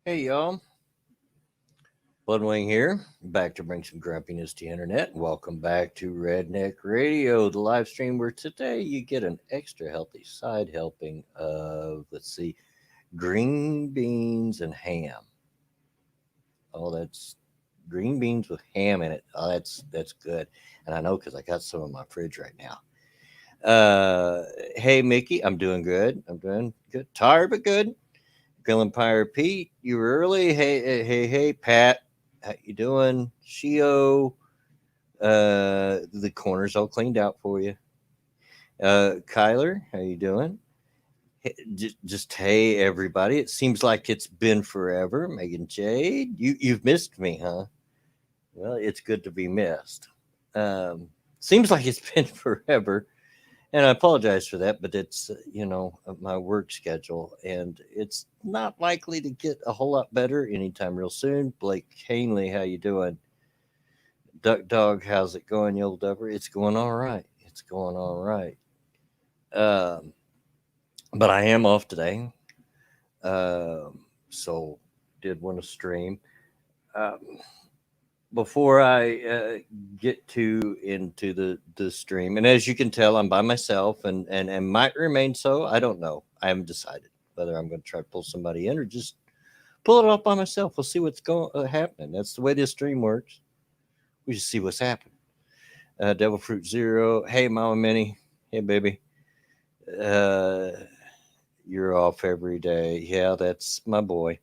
Hey y'all, Bloodwing here, back to bring some grumpiness to the internet. Welcome back to Redneck Radio, the live stream where today you get an extra healthy side helping of, green beans and ham. Oh, that's green beans with ham in it. Oh, that's good. And I know because I got some in my fridge right now. Hey Mickey, I'm doing good. I'm doing good. Tired but good. Grill Empire Pete, you were early. Hey, Pat, how you doing? Shio, the corner's all cleaned out for you. Kyler, how you doing? Just hey everybody. It seems like it's been forever. Megan Jade, you've missed me, huh? Well, it's good to be missed. Um, Seems like it's been forever. And I apologize for that, but it's my work schedule, and it's not likely to get a whole lot better anytime real soon. Blake Hanley, how you doing? Duck Dog, how's it going, you old dubber? It's going all right. It's going all right. Um, but I am off today, so did want to stream. Um, Before I get too into the stream, and as you can tell, I'm by myself, and might remain so. I don't know. I haven't decided whether I'm going to try to pull somebody in or just pull it off by myself. We'll see what's going happening. That's the way this stream works. We just see what's happening. Devil Fruit Zero. Hey, Mama Minnie. Hey, baby. Uh, you're off every day. Yeah, that's my boy.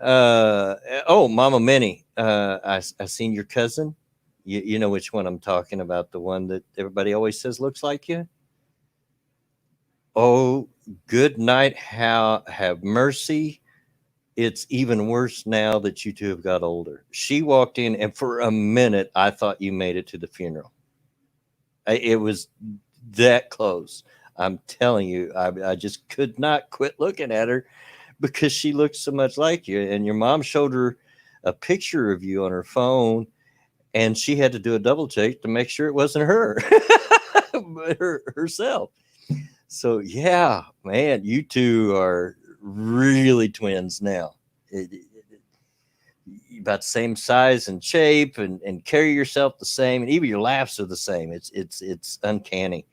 Uh, oh, Mama Minnie. I seen your cousin. You know which one I'm talking about, the one that everybody always says looks like you. Oh, good night. How have mercy. It's even worse now that you two have got older. She walked in, and for a minute, I thought you made it to the funeral. It was that close. I'm telling you, I just could not quit looking at her because she looked so much like you. And your mom showed her a picture of you on her phone, and she had to do a double take to make sure it wasn't her, but herself. So yeah, man, you two are really twins now. About the same size and shape, and carry yourself the same, and even your laughs are the same. It's uncanny.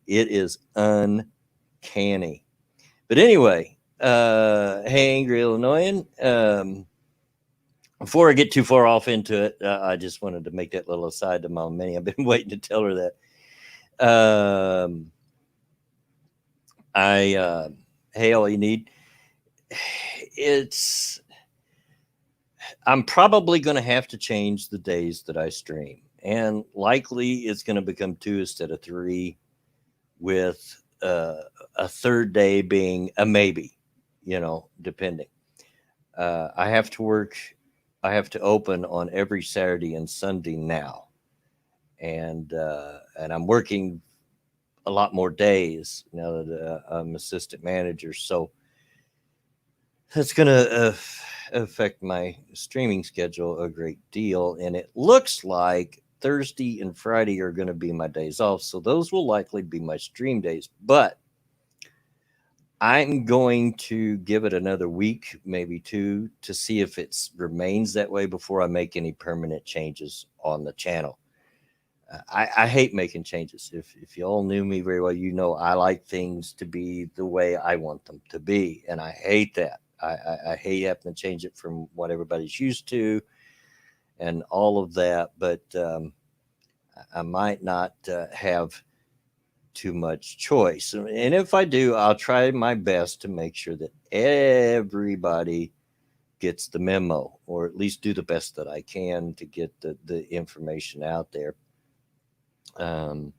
It is uncanny. But anyway, hey, Angry Illinoisan. Before I get too far off into it, I just wanted to make that little aside to Mom Minnie. I've been waiting to tell her that. I Hey, all you need. It's I'm probably going to have to change the days that I stream, and likely it's going to become two instead of three, with a third day being a maybe. Depending. I have to work. I have to open on every Saturday and Sunday now, and I'm working a lot more days now that I'm assistant manager. So that's going to affect my streaming schedule a great deal. And it looks like Thursday and Friday are going to be my days off. So those will likely be my stream days. But I'm going to give it another week, maybe two, to see if it remains that way before I make any permanent changes on the channel. I hate making changes. If you all knew me very well, you know I like things to be the way I want them to be, and I hate that. I hate having to change it from what everybody's used to, and all of that. But I might not have too much choice, and if I do, I'll try my best to make sure that everybody gets the memo, or at least do the best that I can to get the information out there. Um,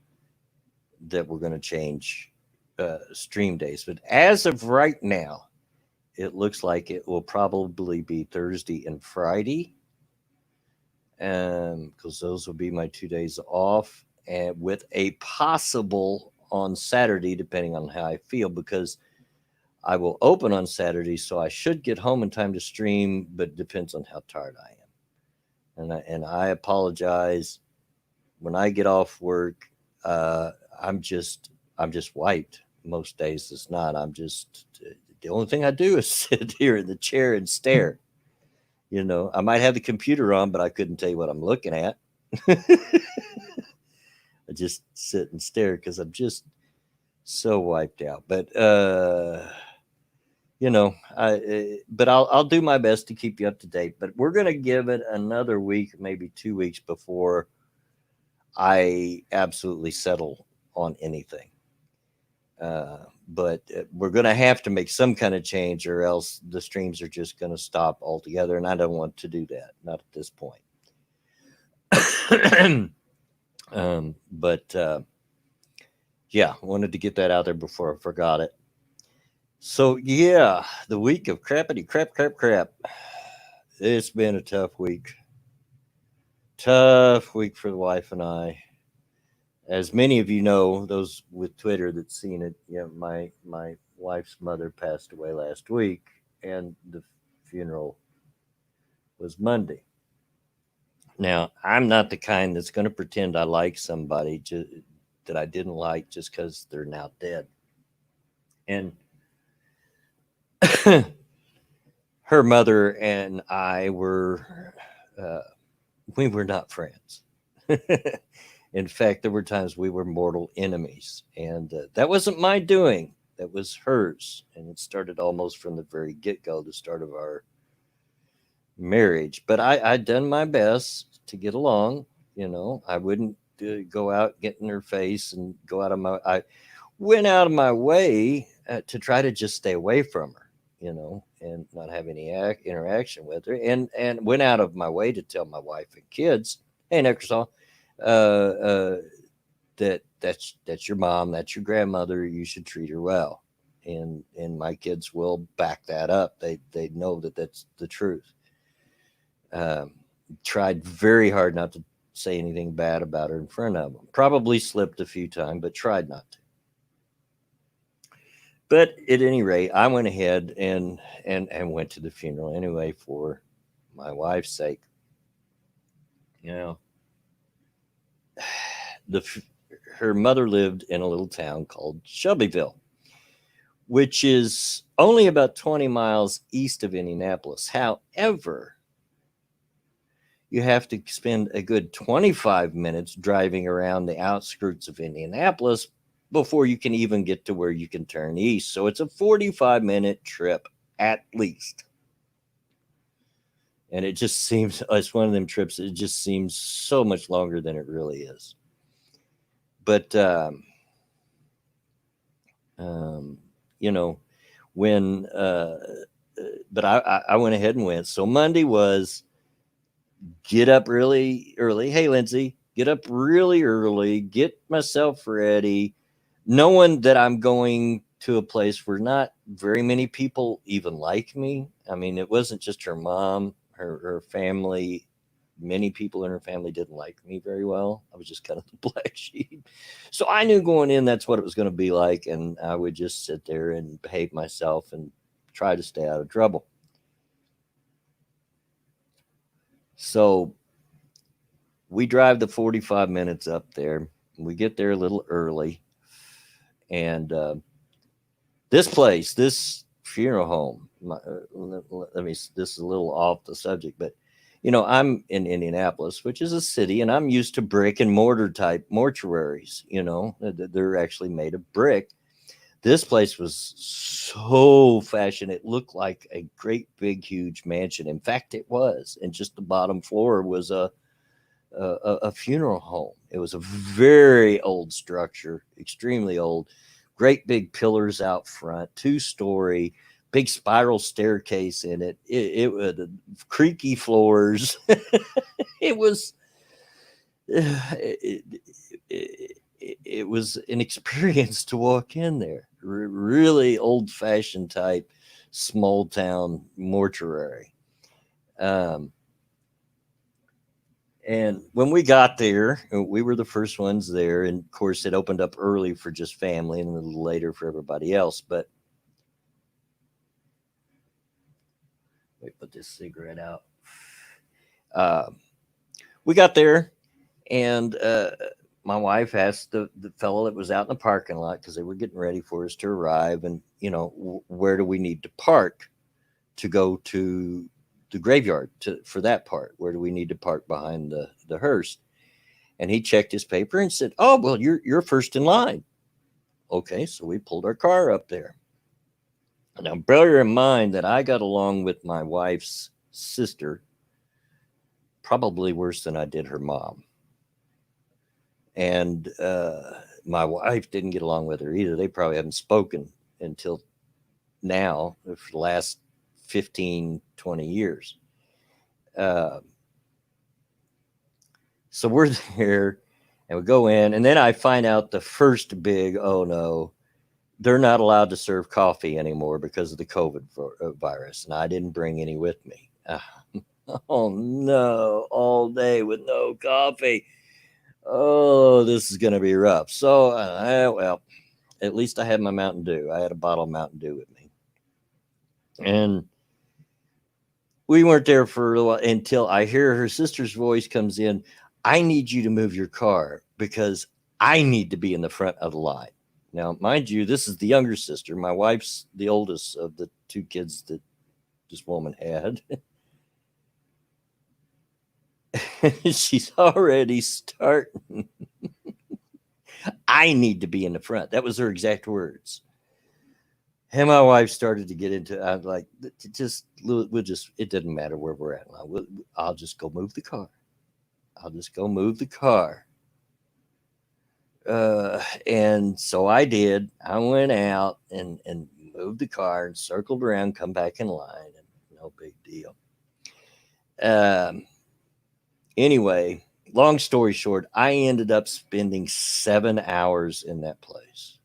that we're going to change stream days. But as of right now, it looks like it will probably be Thursday and Friday, because those will be my 2 days off, and with a possible on Saturday, depending on how I feel, because I will open on Saturday, so I should get home in time to stream, but it depends on how tired I am. And I apologize when I get off work. Uh, I'm just wiped most days. It's not. I'm just the only thing I do is sit here in the chair and stare. I might have the computer on, but I couldn't tell you what I'm looking at. I just sit and stare because I'm just so wiped out. But but I'll do my best to keep you up to date. But we're gonna give it another week, maybe 2 weeks before I absolutely settle on anything. But we're going to have to make some kind of change, or else the streams are just going to stop altogether. And I don't want to do that, not at this point. But yeah, wanted to get that out there before I forgot it. So yeah, the week of crappity crap. It's been a tough week. Tough week for the wife and I. As many of you know, those with Twitter that's seen it, my wife's mother passed away last week, and the funeral was Monday. Now, I'm not the kind that's going to pretend I like somebody that I didn't like just because they're now dead. And her mother and I we were not friends. In fact, there were times we were mortal enemies, and that wasn't my doing. That was hers, and it started almost from the very get-go, the start of our marriage. But I'd done my best to get along. I wouldn't go out, get in her face, and go out of my. I went out of my way to try to just stay away from her, and not have any interaction with her, and went out of my way to tell my wife and kids, "Hey, Necrosol, that's your mom, that's your grandmother. You should treat her well." And my kids will back that up. They know that that's the truth. Tried very hard not to say anything bad about her in front of them. Probably slipped a few times, but tried not to. But at any rate, I went ahead and went to the funeral anyway for my wife's sake. The her mother lived in a little town called Shelbyville, which is only about 20 miles east of Indianapolis. However, you have to spend a good 25 minutes driving around the outskirts of Indianapolis before you can even get to where you can turn east. So it's a 45-minute trip at least. And it just seems, it's one of them trips, it just seems so much longer than it really is. But, when, but I went ahead and went. So Monday was get up really early. Hey, Lindsay, get up really early, get myself ready, knowing that I'm going to a place where not very many people even like me. I mean, it wasn't just her mom, her family. Many people in her family didn't like me very well. I was just kind of the black sheep. So I knew going in that's what it was going to be like. And I would just sit there and behave myself and try to stay out of trouble. So we drive the 45 minutes up there. We get there a little early. And this funeral home, this is a little off the subject, but I'm in Indianapolis, which is a city, and I'm used to brick and mortar type mortuaries. They're actually made of brick. This place was so fashioned. It looked like a great big huge mansion. In fact, it was. And just the bottom floor was a funeral home. It was a very old structure, extremely old. Great big pillars out front, 2-story, big spiral staircase in it. It was creaky floors. It was it was an experience to walk in there. Really old fashioned type small town mortuary. And when we got there, we were the first ones there. And of course, it opened up early for just family and a little later for everybody else. But wait, put this cigarette out. We got there, and my wife asked the fellow that was out in the parking lot because they were getting ready for us to arrive, and where do we need to park to go to the graveyard for that part? Where do we need to park behind the hearse? And he checked his paper and said, "Oh, well, you're first in line." Okay, so we pulled our car up there. Now, bear in mind that I got along with my wife's sister probably worse than I did her mom. And my wife didn't get along with her either. They probably haven't spoken until now for the last 15, 20 years. Uh, so we're there and we go in, and then I find out the first big, oh no, they're not allowed to serve coffee anymore because of the COVID virus. And I didn't bring any with me. Oh no, all day with no coffee. Oh, this is going to be rough. So, well, at least I had my Mountain Dew. I had a bottle of Mountain Dew with me. And we weren't there for a little while until I hear her sister's voice comes in. I need you to move your car because I need to be in the front of the line. Now, mind you, this is the younger sister. My wife's the oldest of the two kids that this woman had. She's already starting. I need to be in the front. That was her exact words. And my wife started to get into. I'm like, it doesn't matter where we're at. I'll just go move the car. I'll just go move the car. And so I did. I went out and moved the car and circled around, come back in line, and no big deal. Anyway, long story short, I ended up spending 7 hours in that place.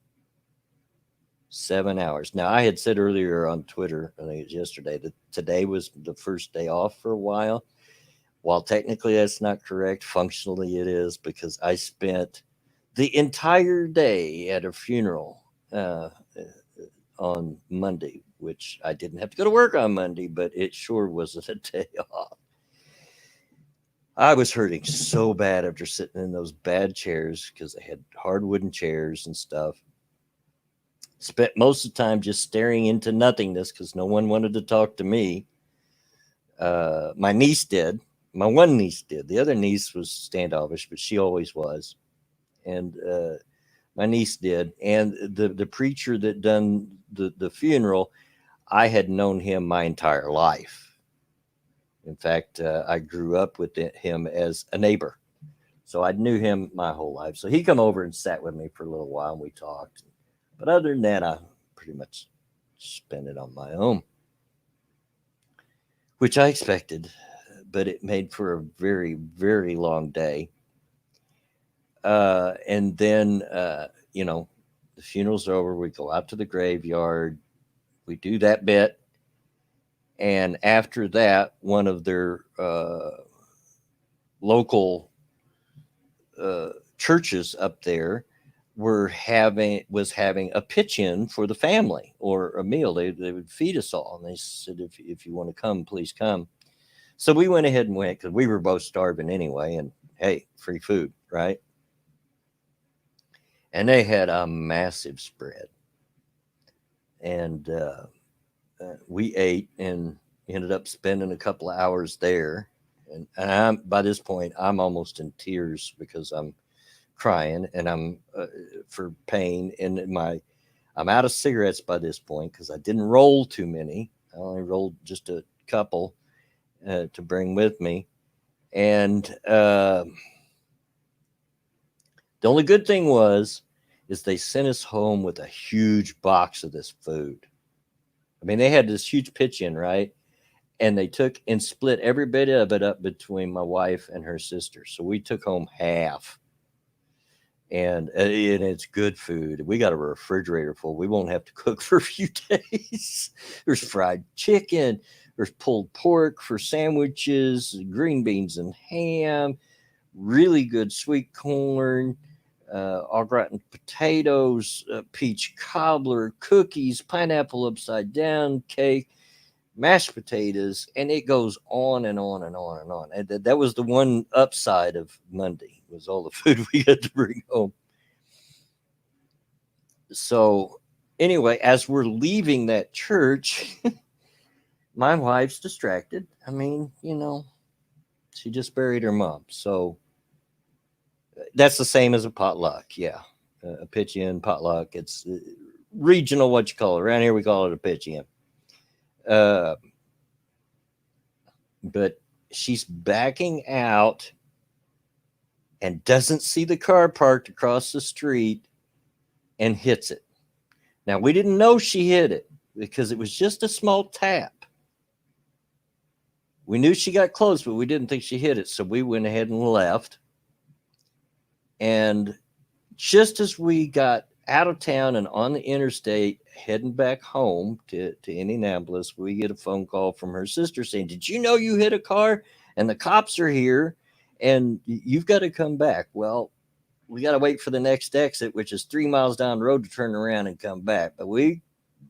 7 hours. Now, I had said earlier on Twitter, I think it was yesterday, that today was the first day off for a while. While technically that's not correct, functionally it is, because I spent the entire day at a funeral on Monday, which I didn't have to go to work on Monday, but it sure wasn't a day off. I was hurting so bad after sitting in those bad chairs because they had hard wooden chairs and stuff. Spent most of the time just staring into nothingness because no one wanted to talk to me. My niece did. My one niece did. The other niece was standoffish, but she always was. And my niece did. And the preacher that done the funeral, I had known him my entire life. In fact, I grew up with him as a neighbor. So I knew him my whole life. So he come over and sat with me for a little while and we talked. But other than that, I pretty much spent it on my own, which I expected, but it made for a very, very long day. And then, the funeral's over. We go out to the graveyard. We do that bit. And after that, one of their local churches up there was having a pitch-in for the family or a meal. They would feed us all, and they said, if you want to come, please come. So we went ahead and went because we were both starving anyway, and hey, free food, right? And they had a massive spread, and we ate and ended up spending a couple of hours there. And by this point, I'm almost in tears because I'm crying and I'm for pain. And I'm out of cigarettes by this point because I didn't roll too many. I only rolled just a couple to bring with me. And the only good thing is they sent us home with a huge box of this food. I mean, they had this huge pitch in, right? And they took and split every bit of it up between my wife and her sister. So we took home half. And it's good food. We got a refrigerator full. We won't have to cook for a few days. There's fried chicken. There's pulled pork for sandwiches, green beans and ham, really good sweet corn, au gratin potatoes, peach cobbler, cookies, pineapple upside down cake, mashed potatoes, and it goes on and on and on and on. And that was the one upside of Monday, was all the food we had to bring home. So anyway, as we're leaving that church, my wife's distracted. I mean, she just buried her mom. So that's the same as a potluck. Yeah. A pitch in potluck. It's regional, what you call it. Around here, we call it a pitch in. Uh, but she's backing out and doesn't see the car parked across the street and hits it. Now, we didn't know she hit it because it was just a small tap. We knew she got close, but we didn't think she hit it. So we went ahead and left. And just as we got out of town and on the interstate heading back home to Indianapolis, we get a phone call from her sister saying, "Did you know you hit a car and the cops are here and you've got to come back?" Well, we got to wait for the next exit, which is 3 miles down the road, to turn around and come back. But we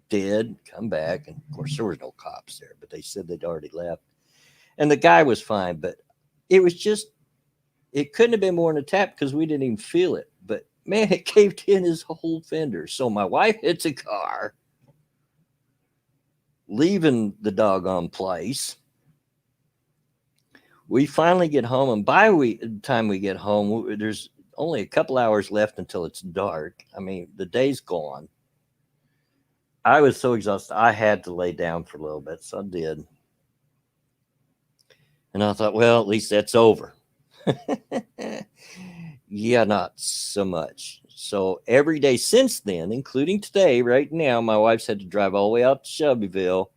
did come back. And of course, there were no cops there, but they said they'd already left. And the guy was fine, but it was just, it couldn't have been more than a tap because we didn't even feel it. But man, it caved in his whole fender. So my wife hits a car, leaving the doggone place. We finally get home, and by the time we get home, there's only a couple hours left until it's dark. I mean, the day's gone. I was so exhausted, I had to lay down for a little bit, so I did. And I thought, well, at least that's over. Yeah, not so much. So every day since then, including today, right now, my wife's had to drive all the way out to Shelbyville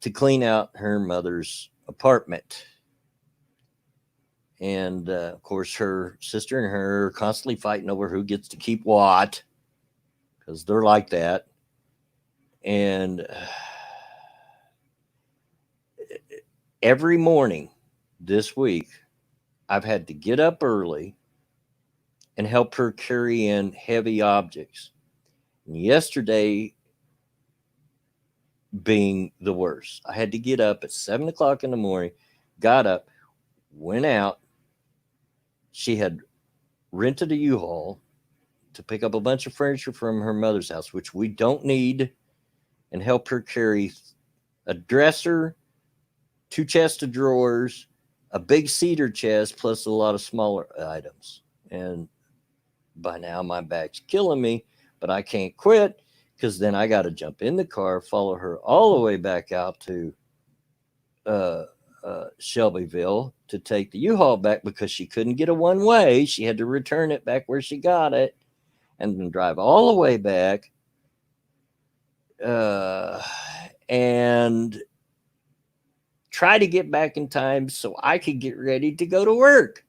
to clean out her mother's apartment. And of course, her sister and her are constantly fighting over who gets to keep what, because they're like that. And every morning this week, I've had to get up early and help her carry in heavy objects. And yesterday being the worst, I had to get up at 7 o'clock in the morning, got up, went out. She had rented a U-Haul to pick up a bunch of furniture from her mother's house, which we don't need, and help her carry a dresser, 2 chests of drawers, a big cedar chest, plus a lot of smaller items. And by now my back's killing me, but I can't quit because then I got to jump in the car, follow her all the way back out to Shelbyville to take the U-Haul back because she couldn't get a one-way. She had to return it back where she got it and then drive all the way back. And try to get back in time so I could get ready to go to work.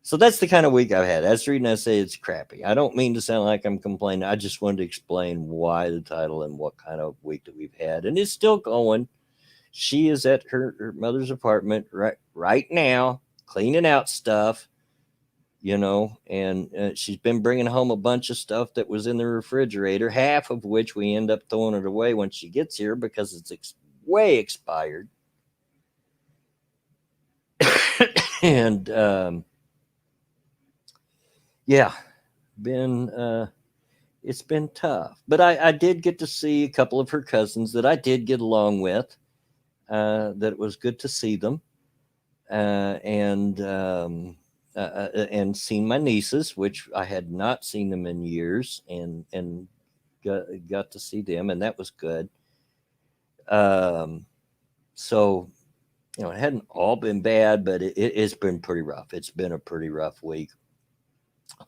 So that's the kind of week I've had. That's the reason I say it's crappy. I don't mean to sound like I'm complaining. I just wanted to explain why the title and what kind of week that we've had. And it's still going. She is at her mother's apartment right now, cleaning out stuff, and she's been bringing home a bunch of stuff that was in the refrigerator, half of which we end up throwing it away when she gets here because it's way expired. And yeah, it's been tough. But I did get to see a couple of her cousins that I did get along with. That it was good to see them, and seen my nieces, which I had not seen them in years, and got to see them, and that was good. So it hadn't all been bad, but it's been pretty rough. It's been a pretty rough week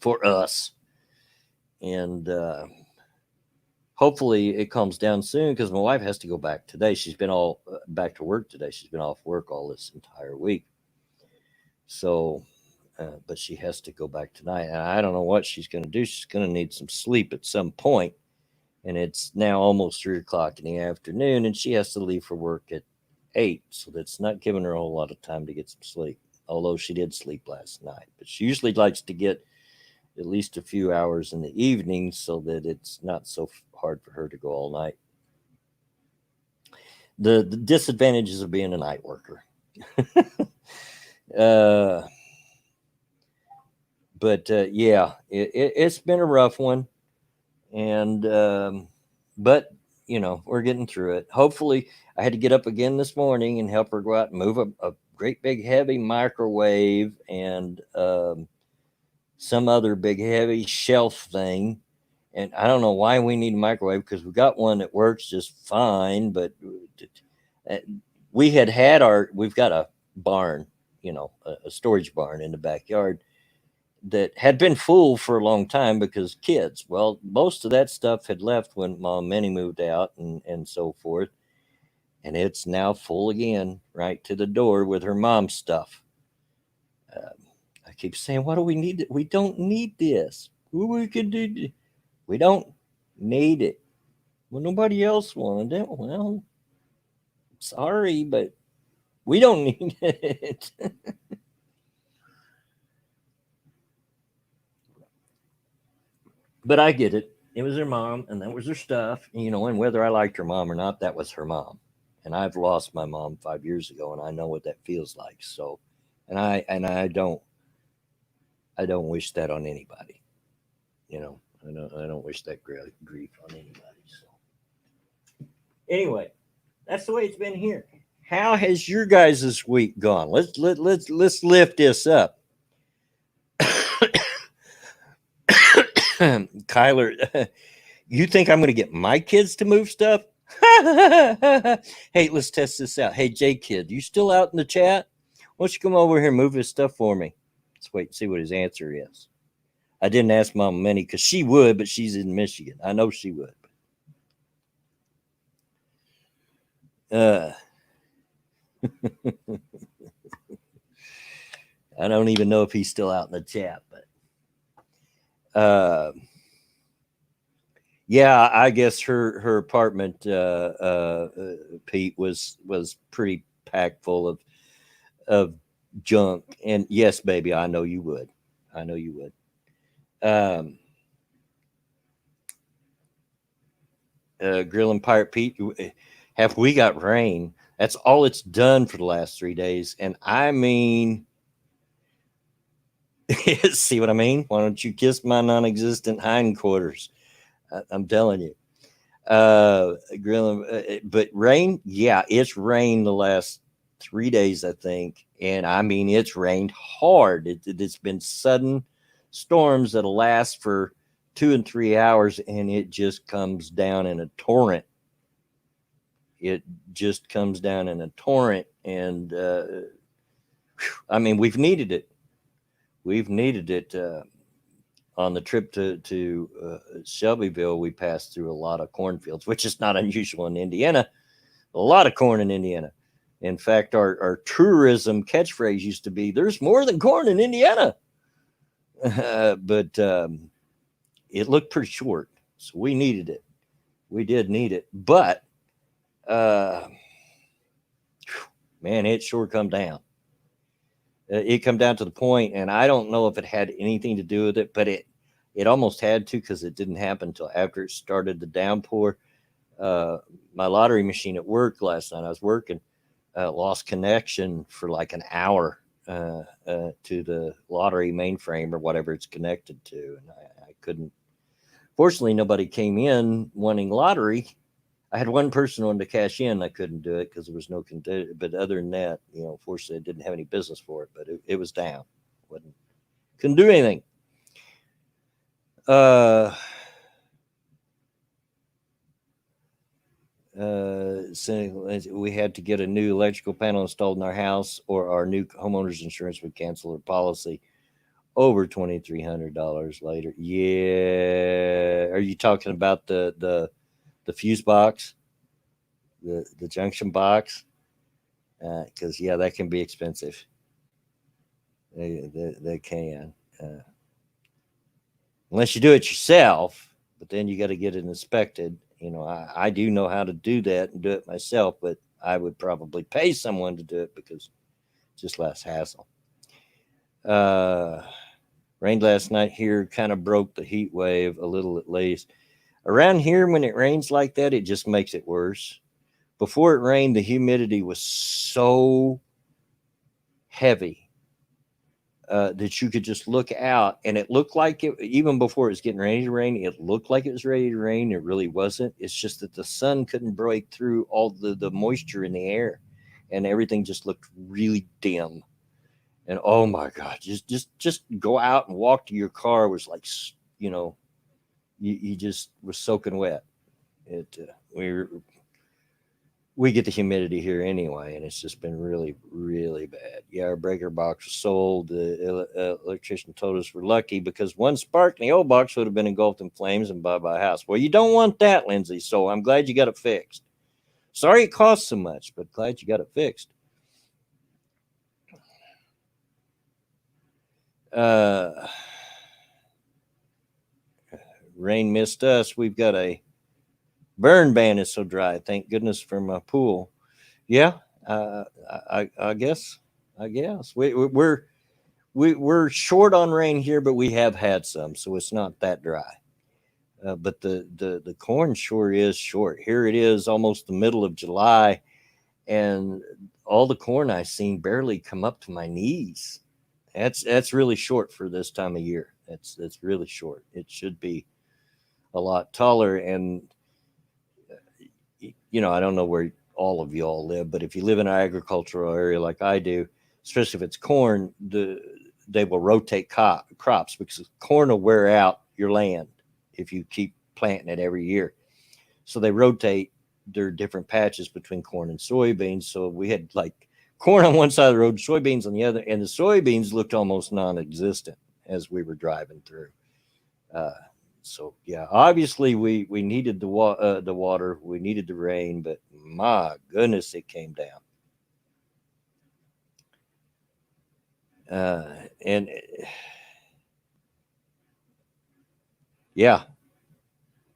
for us, and hopefully it calms down soon because my wife has to go back today. She's been all back to work today. She's been off work all this entire week. So, but she has to go back tonight. And I don't know what she's going to do. She's going to need some sleep at some point. And it's now almost 3 o'clock in the afternoon, and she has to leave for work at 8. So that's not giving her a whole lot of time to get some sleep, although she did sleep last night. But she usually likes to get at least a few hours in the evening so that it's not so hard for her to go all night. the disadvantages of being a night worker. uh, yeah, it's been a rough one, and but we're getting through it. Hopefully, I had to get up again this morning and help her go out and move a great big heavy microwave and some other big heavy shelf thing. And I don't know why we need a microwave, because we got one that works just fine. But uh, we've got a barn, a storage barn in the backyard that had been full for a long time because kids. Well, most of that stuff had left when Mom Minnie moved out and so forth. And it's now full again, right to the door with her mom's stuff. Uh, I keep saying, what do we need? We don't need this. We could do. We don't need it. Well, nobody else wanted it. Well, sorry, but we don't need it. But I get it. It was her mom, and that was her stuff. And whether I liked her mom or not, that was her mom. And I've lost my mom 5 years ago, and I know what that feels like. So, and I don't wish that on anybody. I don't wish that grief on anybody. So, anyway, that's the way it's been here. How has your guys' week gone? Let's lift this up. Kyler, you think I'm going to get my kids to move stuff? Hey, let's test this out. Hey, J Kid, you still out in the chat? Why don't you come over here and move this stuff for me? Let's wait and see what his answer is. I didn't ask Mama Minnie because she would, but she's in Michigan. I know she would. I don't even know if he's still out in the chat, but yeah, I guess her apartment, Pete, was pretty packed full of junk. And yes, baby, I know you would. I know you would. Grill and Pirate Pete, have we got rain? That's all it's done for the last 3 days. And I mean, see what I mean? Why don't you kiss my non-existent hindquarters? I'm telling you. Grilling, but rain, yeah, it's rained the last 3 days, I think. And I mean, it's rained hard. It's been sudden storms that'll last for 2 and 3 hours, and it just comes down in a torrent. It just comes down in a torrent. And I mean, we've needed it. We've needed it. On the trip to Shelbyville, we passed through a lot of cornfields, which is not unusual in Indiana. A lot of corn in Indiana. In fact, our tourism catchphrase used to be, "There's more than corn in Indiana." But it looked pretty short, so we needed it. We did need it, but man, it sure come down. It come down to the point, and I don't know if it had anything to do with it, but it almost had to, because it didn't happen until after it started the downpour. My lottery machine at work last night, I was working, lost connection for like an hour to the lottery mainframe or whatever it's connected to, and I couldn't. Fortunately, nobody came in wanting lottery. I had one person wanted to cash in. I couldn't do it because there was no. But other than that, fortunately, I didn't have any business for it. But it was down. Couldn't do anything. So we had to get a new electrical panel installed in our house, or our new homeowners insurance would cancel their policy. Over $2,300 later. Yeah. Are you talking about the fuse box, the junction box? Because yeah, that can be expensive. They can, unless you do it yourself. But then you got to get it inspected. I do know how to do that and do it myself, but I would probably pay someone to do it because it's just less hassle. Rained last night here, kind of broke the heat wave a little at least. Around here, when it rains like that, it just makes it worse. Before it rained, the humidity was so heavy that you could just look out, and it looked like it, even before it was getting ready to rain, it looked like it was ready to rain. It really wasn't. It's just that the sun couldn't break through all the moisture in the air, and everything just looked really dim. And oh my God, just go out and walk to your car was like, you know, you just was soaking wet. It we get the humidity here anyway, and it's just been really, really bad. Yeah, our breaker box was sold. The electrician told us we're lucky because one spark in the old box would have been engulfed in flames and bye bye house. Well, you don't want that, Lindsay. So I'm glad you got it fixed. Sorry it cost so much, but glad you got it fixed. Uh, Rain missed us. We've got a burn ban. Is so dry. Thank goodness for my pool. Yeah, I guess. I guess we're short on rain here, but we have had some, so it's not that dry. But the corn sure is short. Here it is, almost the middle of July, and all the corn I've seen barely come up to my knees. That's really short for this time of year. That's really short. It should be a lot taller. And I don't know where all of y'all live, but if you live in an agricultural area like I do, especially if it's corn, they will rotate crops because corn will wear out your land if you keep planting it every year. So they rotate their different patches between corn and soybeans. So we had like corn on one side of the road, soybeans on the other, and the soybeans looked almost non-existent as we were driving through. Uh, so yeah, obviously we needed the water, we needed the rain, but my goodness, it came down. And yeah,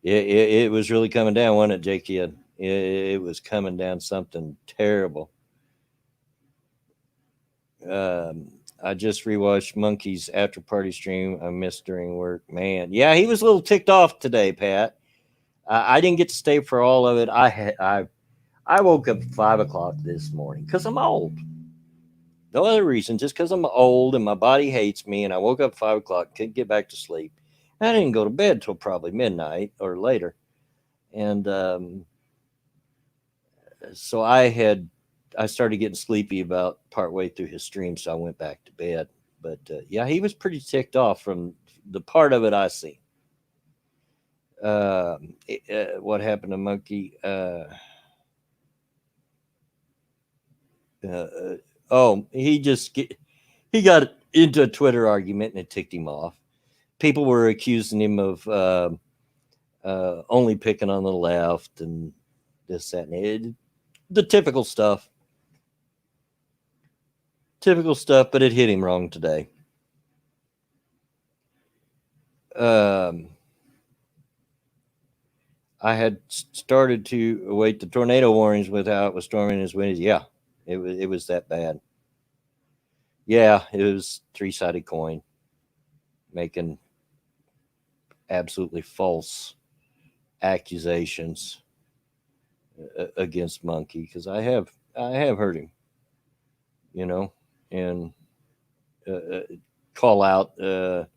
it was really coming down, wasn't it, J Kid? It was coming down something terrible. I just rewatched Monkey's after party stream I missed during work. Man, yeah, he was a little ticked off today, Pat. I didn't get to stay for all of it. I woke up at 5 o'clock this morning because I'm old. No other reason, just because I'm old and my body hates me. And I woke up at 5 o'clock, couldn't get back to sleep. I didn't go to bed till probably midnight or later. And so I started getting sleepy about partway through his stream, so I went back to bed. But yeah, he was pretty ticked off from the part of it I see. What happened to Monkey? Uh, oh, he got into a Twitter argument and it ticked him off. People were accusing him of only picking on the left and this, that, and it, the typical stuff. Typical stuff, but it hit him wrong today. Um, I had started to await the tornado warnings with how it was storming as windy. Yeah, it was that bad. Yeah, it was three-sided coin, making absolutely false accusations against Monkey because I have heard him, you know, and call out the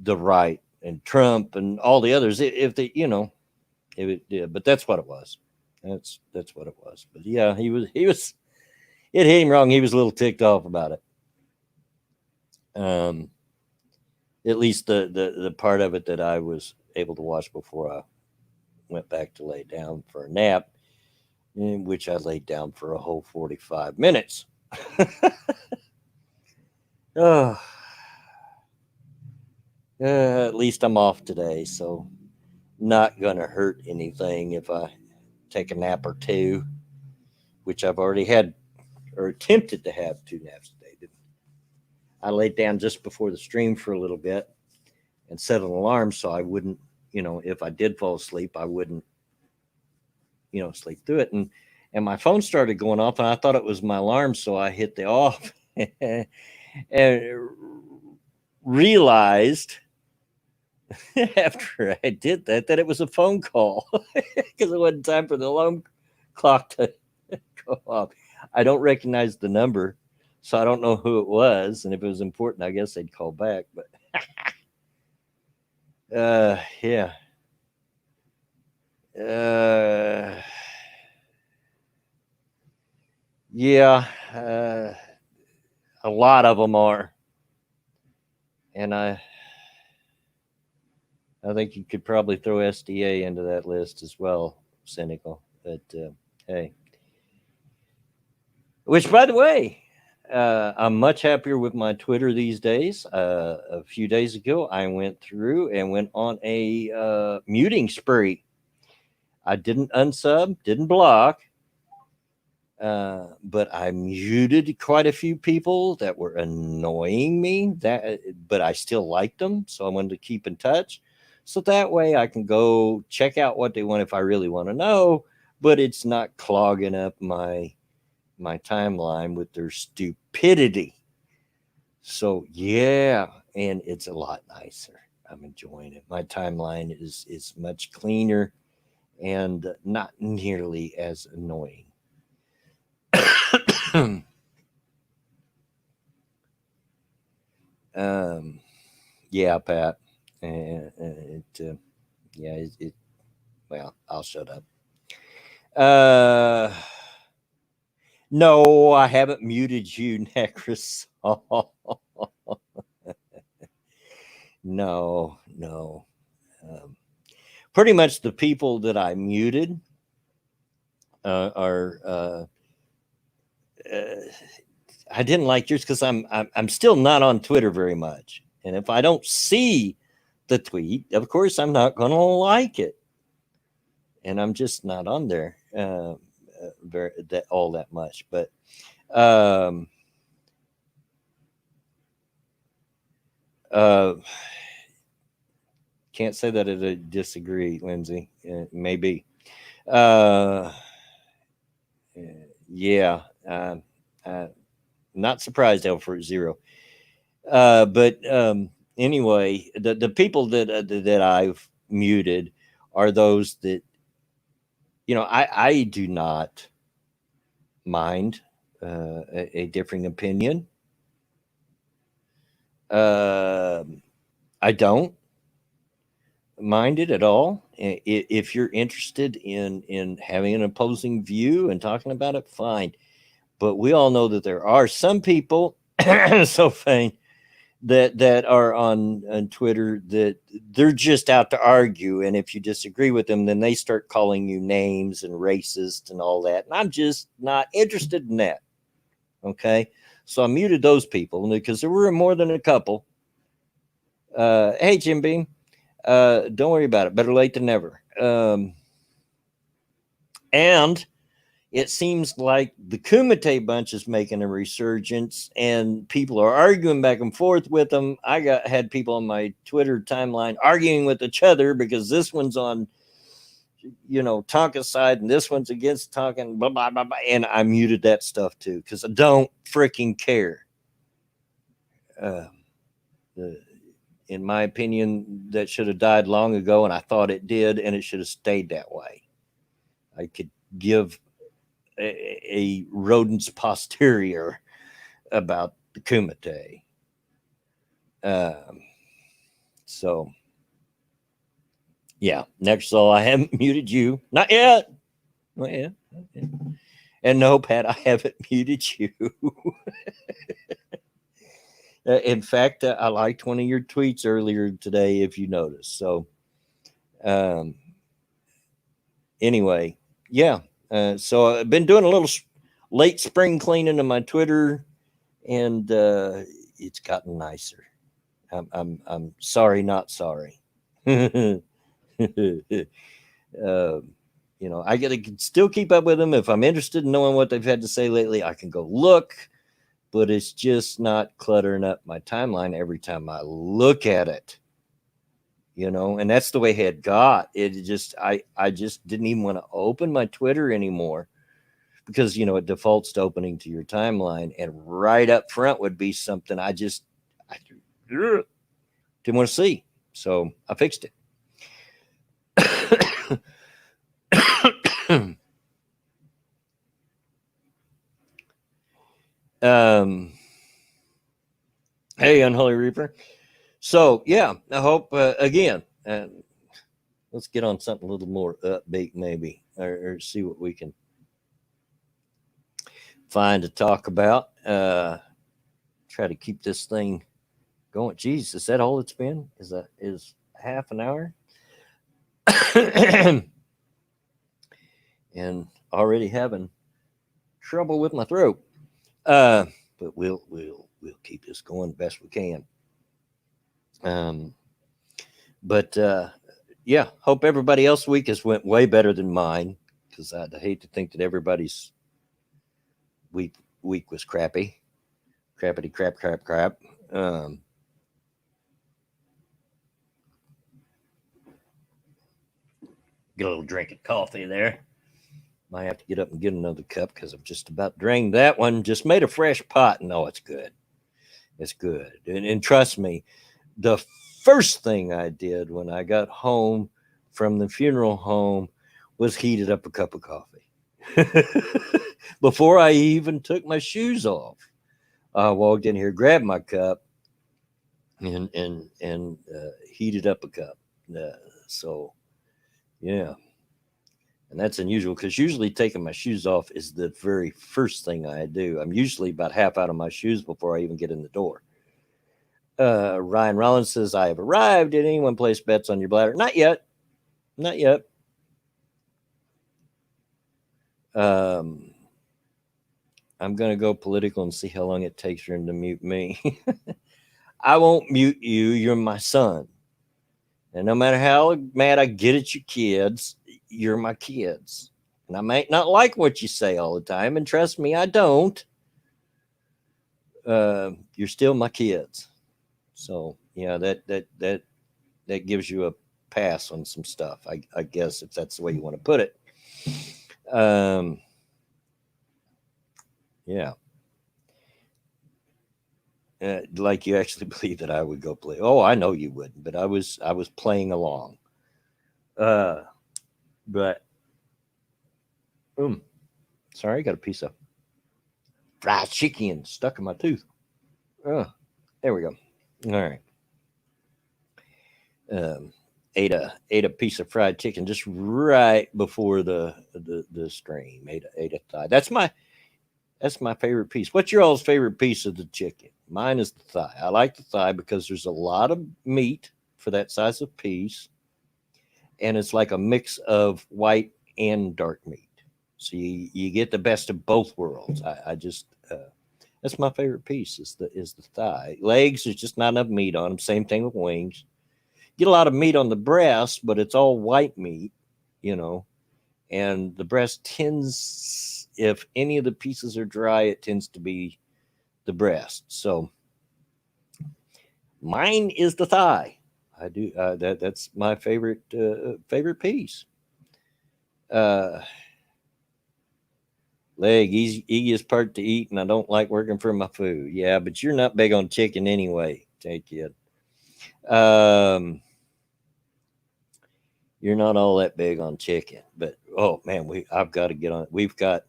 right and Trump and all the others if they yeah, but that's what it was. That's what it was. But yeah, he was it hit him wrong. He was a little ticked off about it. Um, at least the part of it that I was able to watch before I went back to lay down for a nap, in which I laid down for a whole 45 minutes. Oh, at least I'm off today, so not gonna hurt anything if I take a nap or two, which I've already had or attempted to have two naps today. I laid down just before the stream for a little bit and set an alarm so I wouldn't, if I did fall asleep, I wouldn't, sleep through it. And my phone started going off, and I thought it was my alarm, so I hit the off and realized after I did that it was a phone call because it wasn't time for the clock to go off. I don't recognize the number, so I don't know who it was. And if it was important, I guess they'd call back. But yeah. Yeah. A lot of them are. And I think you could probably throw SDA into that list as well, cynical. But hey, which, by the way, I'm much happier with my Twitter these days. A few days ago, I went through and went on a muting spree. I didn't unsub, didn't block, but I muted quite a few people that were annoying me. But I still liked them, so I wanted to keep in touch. So that way I can go check out what they want if I really want to know, but it's not clogging up my timeline with their stupidity. So yeah, and it's a lot nicer. I'm enjoying it. My timeline is much cleaner and not nearly as annoying. Yeah, Pat. Well, I'll shut up. No, I haven't muted you, Necros. No. Pretty much the people that I muted are. I didn't like yours because I'm still not on Twitter very much, and if I don't see the tweet, of course I'm not going to like it, and I'm just not on there all that much. But can't say that I disagree, Lindsay. Maybe. Yeah. Not surprised, Alfred Zero. But anyway, the people that I've muted are those that, I do not mind a differing opinion. I don't mind it at all. If you're interested in having an opposing view and talking about it, fine. But we all know that there are some people, so fine, that are on Twitter that they're just out to argue, and if you disagree with them, then they start calling you names and racist and all that. And I'm just not interested in that. Okay, so I muted those people because there were more than a couple. Hey, Jim Beam, don't worry about it. Better late than never. And it seems like the Kumite bunch is making a resurgence, and people are arguing back and forth with them. I had people on my Twitter timeline arguing with each other because this one's on, Tonka's side, and this one's against Tonka, blah, blah, blah, blah. And I muted that stuff too because I don't freaking care. In my opinion, that should have died long ago, and I thought it did, and it should have stayed that way. I could give a rodent's posterior about the Kumite. So, yeah. Next, all I haven't muted you. Not yet. And no, Pat, I haven't muted you. In fact, I liked one of your tweets earlier today, if you noticed. So, anyway, yeah. So I've been doing a little late spring cleaning of my Twitter, and it's gotten nicer. I'm sorry, not sorry. I can still keep up with them. If I'm interested in knowing what they've had to say lately, I can go look, but it's just not cluttering up my timeline every time I look at it. And that's the way it had got. It just, I just didn't even want to open my Twitter anymore because, it defaults to opening to your timeline, and right up front would be something I didn't want to see. So I fixed it. Hey, Unholy Reaper. So yeah, I hope again. Let's get on something a little more upbeat, maybe, or see what we can find to talk about. Try to keep this thing going. Jeez, is that all it's been? Is half an hour? And already having trouble with my throat. But we'll keep this going the best we can. Um, but yeah, hope everybody else's week has went way better than mine, because I'd hate to think that everybody's week was crappy, crappity crap. Get a little drink of coffee there. Might have to get up and get another cup because I've just about drained that one. Just made a fresh pot. No, it's good. It's good. And trust me, the first thing I did when I got home from the funeral home was heated up a cup of coffee. Before I even took my shoes off, I walked in here, grabbed my cup, and heated up a cup. So, yeah. And that's unusual because usually taking my shoes off is the very first thing I do. I'm usually about half out of my shoes before I even get in the door. Ryan Rollins says, I have arrived. Did anyone place bets on your bladder? Not yet. Not yet. I'm going to go political and see how long it takes for him to mute me. I won't mute you. You're my son. And no matter how mad I get at you kids, you're my kids. And I might not like what you say all the time. And trust me, I don't. You're still my kids. So, yeah, that gives you a pass on some stuff, I guess, if that's the way you want to put it. Yeah. Like you actually believe that I would go play. Oh, I know you wouldn't, but I was playing along. But sorry, I got a piece of fried chicken stuck in my tooth. There we go. All right. Ate a piece of fried chicken just right before the stream. Ate a thigh. That's my favorite piece. What's your all's favorite piece of the chicken? Mine is the thigh. I like the thigh because there's a lot of meat for that size of piece, and it's like a mix of white and dark meat. So you get the best of both worlds. I just that's my favorite piece is the thigh. Legs, there's just not enough meat on them. Same thing with wings. Get a lot of meat on the breast, but it's all white meat, and the breast tends, if any of the pieces are dry, it tends to be the breast. So mine is the thigh. I do that's my favorite piece. Leg, easiest part to eat, and I don't like working for my food. Yeah, but you're not big on chicken anyway, take it. You're not all that big on chicken, but oh man, I've got to get on it.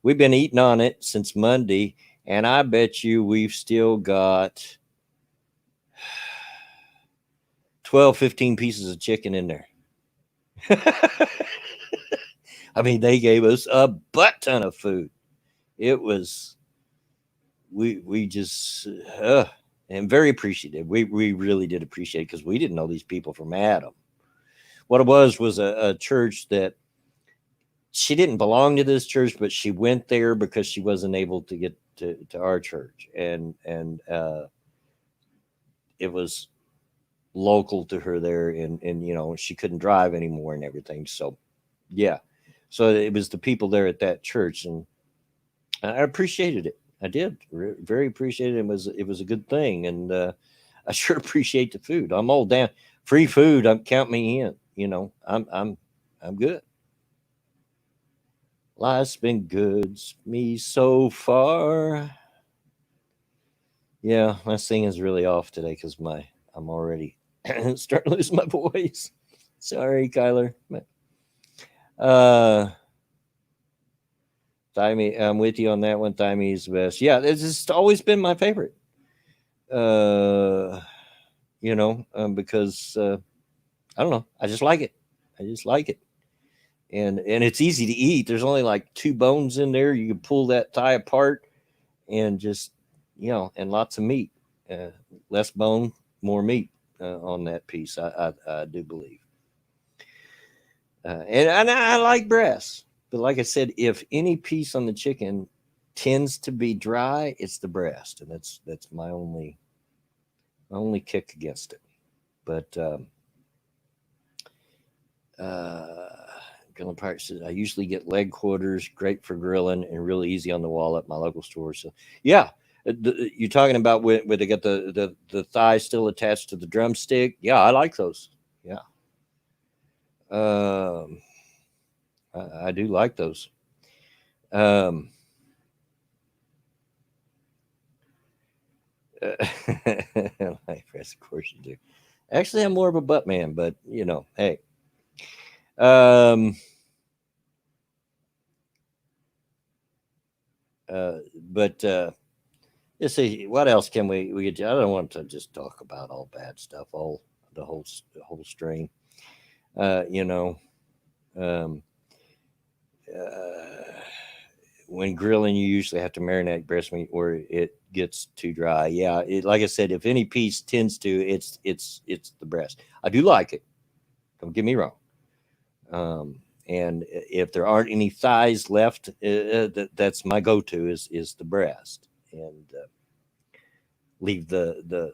We've been eating on it since Monday, and I bet you we've still got 12, 15 pieces of chicken in there. I mean, they gave us a butt ton of food. It was, we just, and very appreciative. We really did appreciate it because we didn't know these people from Adam. What it was a church that she didn't belong to this church, but she went there because she wasn't able to get to our church. And it was local to her there. And she couldn't drive anymore and everything. So, yeah. So it was the people there at that church, and I appreciated it. I did very appreciate it. It was a good thing, and I sure appreciate the food. I'm all down free food. Count me in. I'm good. Life's been good me so far. Yeah, my singing's really off today because I'm already starting to lose my voice. Sorry, Kyler. Thought thigh meat. I'm with you on that one. Thigh meat is the best. Yeah, it's just always been my favorite. Uh, because I don't know. I just like it. I just like it. And it's easy to eat. There's only like two bones in there. You can pull that thigh apart and just and lots of meat. Uh, Less bone, more meat on that piece. I do believe. And I like breasts, but like I said, if any piece on the chicken tends to be dry, it's the breast, and that's my only kick against it. But uh, Grilling Pirate says I usually get leg quarters, great for grilling, and really easy on the wall at my local store. So yeah, you're talking about where they get the thigh still attached to the drumstick. Yeah, I like those. Yeah, um, I do like those. Um, like, of course you do. Actually, I'm more of a butt man, but hey. Um, but let's see, what else can we get? I don't want to just talk about all bad stuff, all the whole string. Uh, you know, um, uh, when grilling, you usually have to marinate breast meat or it gets too dry. Yeah, like I said, if any piece tends to, it's the breast. I do like it. Don't get me wrong. And if there aren't any thighs left, that's my go-to is the breast, and leave the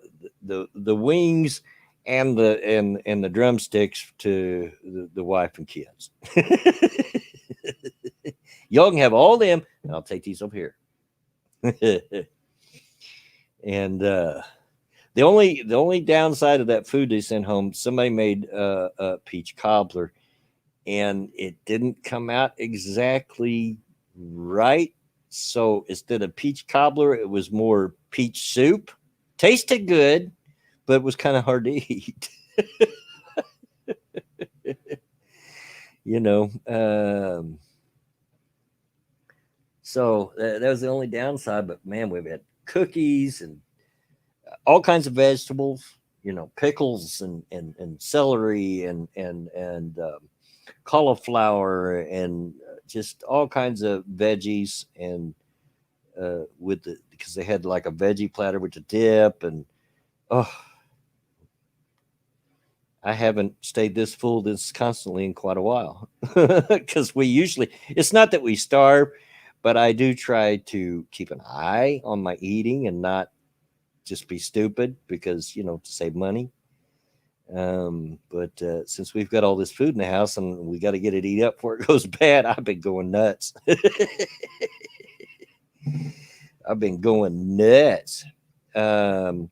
wings and the drumsticks to the wife and kids. Y'all can have all them, and I'll take these over here. And the only downside of that food they sent home, somebody made a peach cobbler, and it didn't come out exactly right. So instead of peach cobbler, it was more peach soup. Tasted good, but it was kind of hard to eat. you know. Um, so that was the only downside. But man, we've had cookies and all kinds of vegetables. Pickles and celery and cauliflower and just all kinds of veggies and with the because they had like a veggie platter with the dip and oh, I haven't stayed this full this constantly in quite a while because we usually it's not that we starve, but I do try to keep an eye on my eating and not just be stupid because to save money. But since we've got all this food in the house and we got to get it eat up before it goes bad, I've been going nuts. I've been going nuts. Um,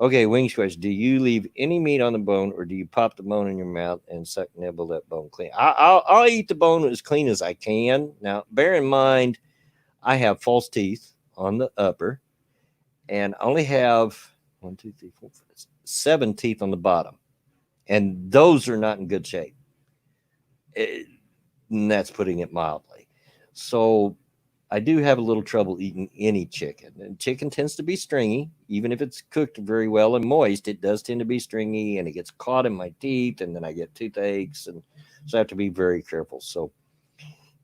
okay, wing question. Do you leave any meat on the bone, or do you pop the bone in your mouth and suck nibble that bone clean? I'll eat the bone as clean as I can. Now, bear in mind, I have false teeth on the upper, and I only have 1, 2, 3, 4, 5, 7 teeth on the bottom, and those are not in good shape. And that's putting it mildly. So I do have a little trouble eating any chicken. And chicken tends to be stringy, even if it's cooked very well and moist. It does tend to be stringy, and it gets caught in my teeth, and then I get toothaches, and so I have to be very careful. So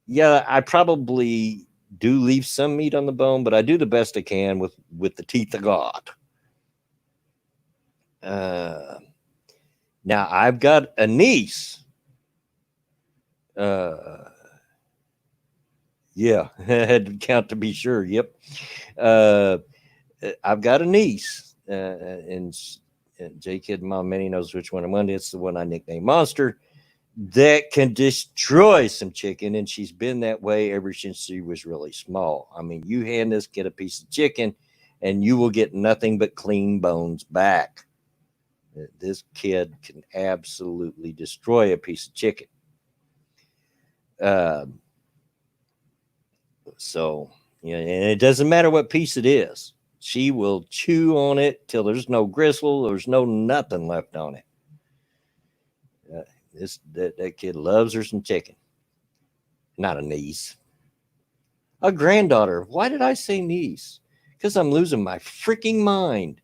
yeah, I probably do leave some meat on the bone, but I do the best I can with the teeth of God. Uh, Now I've got a niece. Uh, yeah, I had to count to be sure. Yep. Uh, I've got a niece, and J Kid Mom Minnie knows which one I'm on. It's the one I nicknamed Monster that can destroy some chicken, and she's been that way ever since she was really small. I mean, you hand this kid a piece of chicken, and you will get nothing but clean bones back. This kid can absolutely destroy a piece of chicken. Um, so, and it doesn't matter what piece it is. She will chew on it till there's no gristle, there's no nothing left on it. That kid loves her some chicken. Not a niece. A granddaughter. Why did I say niece? Because I'm losing my freaking mind.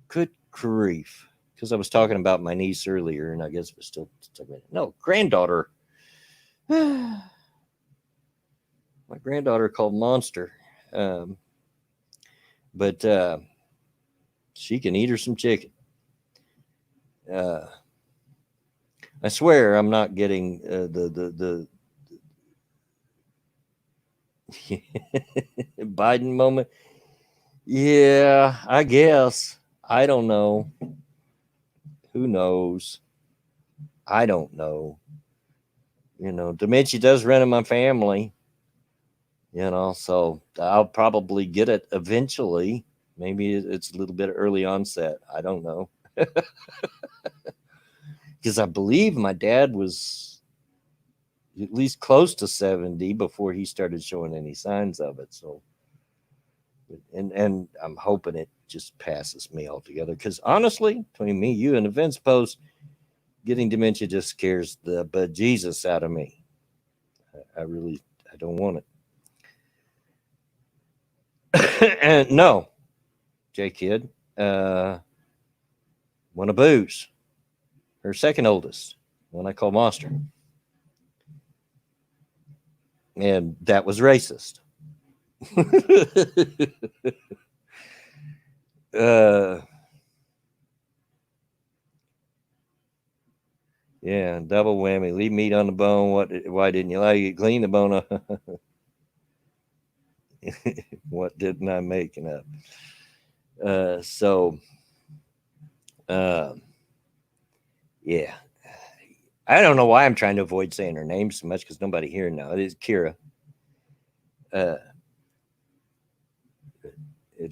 Good grief. Because I was talking about my niece earlier, and I guess we're still no granddaughter. My granddaughter called Monster, um, but she can eat her some chicken. Uh, I swear I'm not getting the Biden moment. Yeah, I guess. I don't know. Who knows? I don't know. Dementia does run in my family, so I'll probably get it eventually. Maybe it's a little bit early onset. I don't know. Because I believe my dad was at least close to 70 before he started showing any signs of it. So, and I'm hoping it just passes me altogether. Because honestly, between me, you, and the Vince post, getting dementia just scares the bejesus out of me. I don't want it. And no, J Kid, want to booze. Her second oldest, one I call Monster. And that was racist. uh, yeah, double whammy. Leave meat on the bone. Why didn't you like it? Clean the bone up. What didn't I make it up? So, uh, yeah. I don't know why I'm trying to avoid saying her name so much because nobody here now. It is Kira. At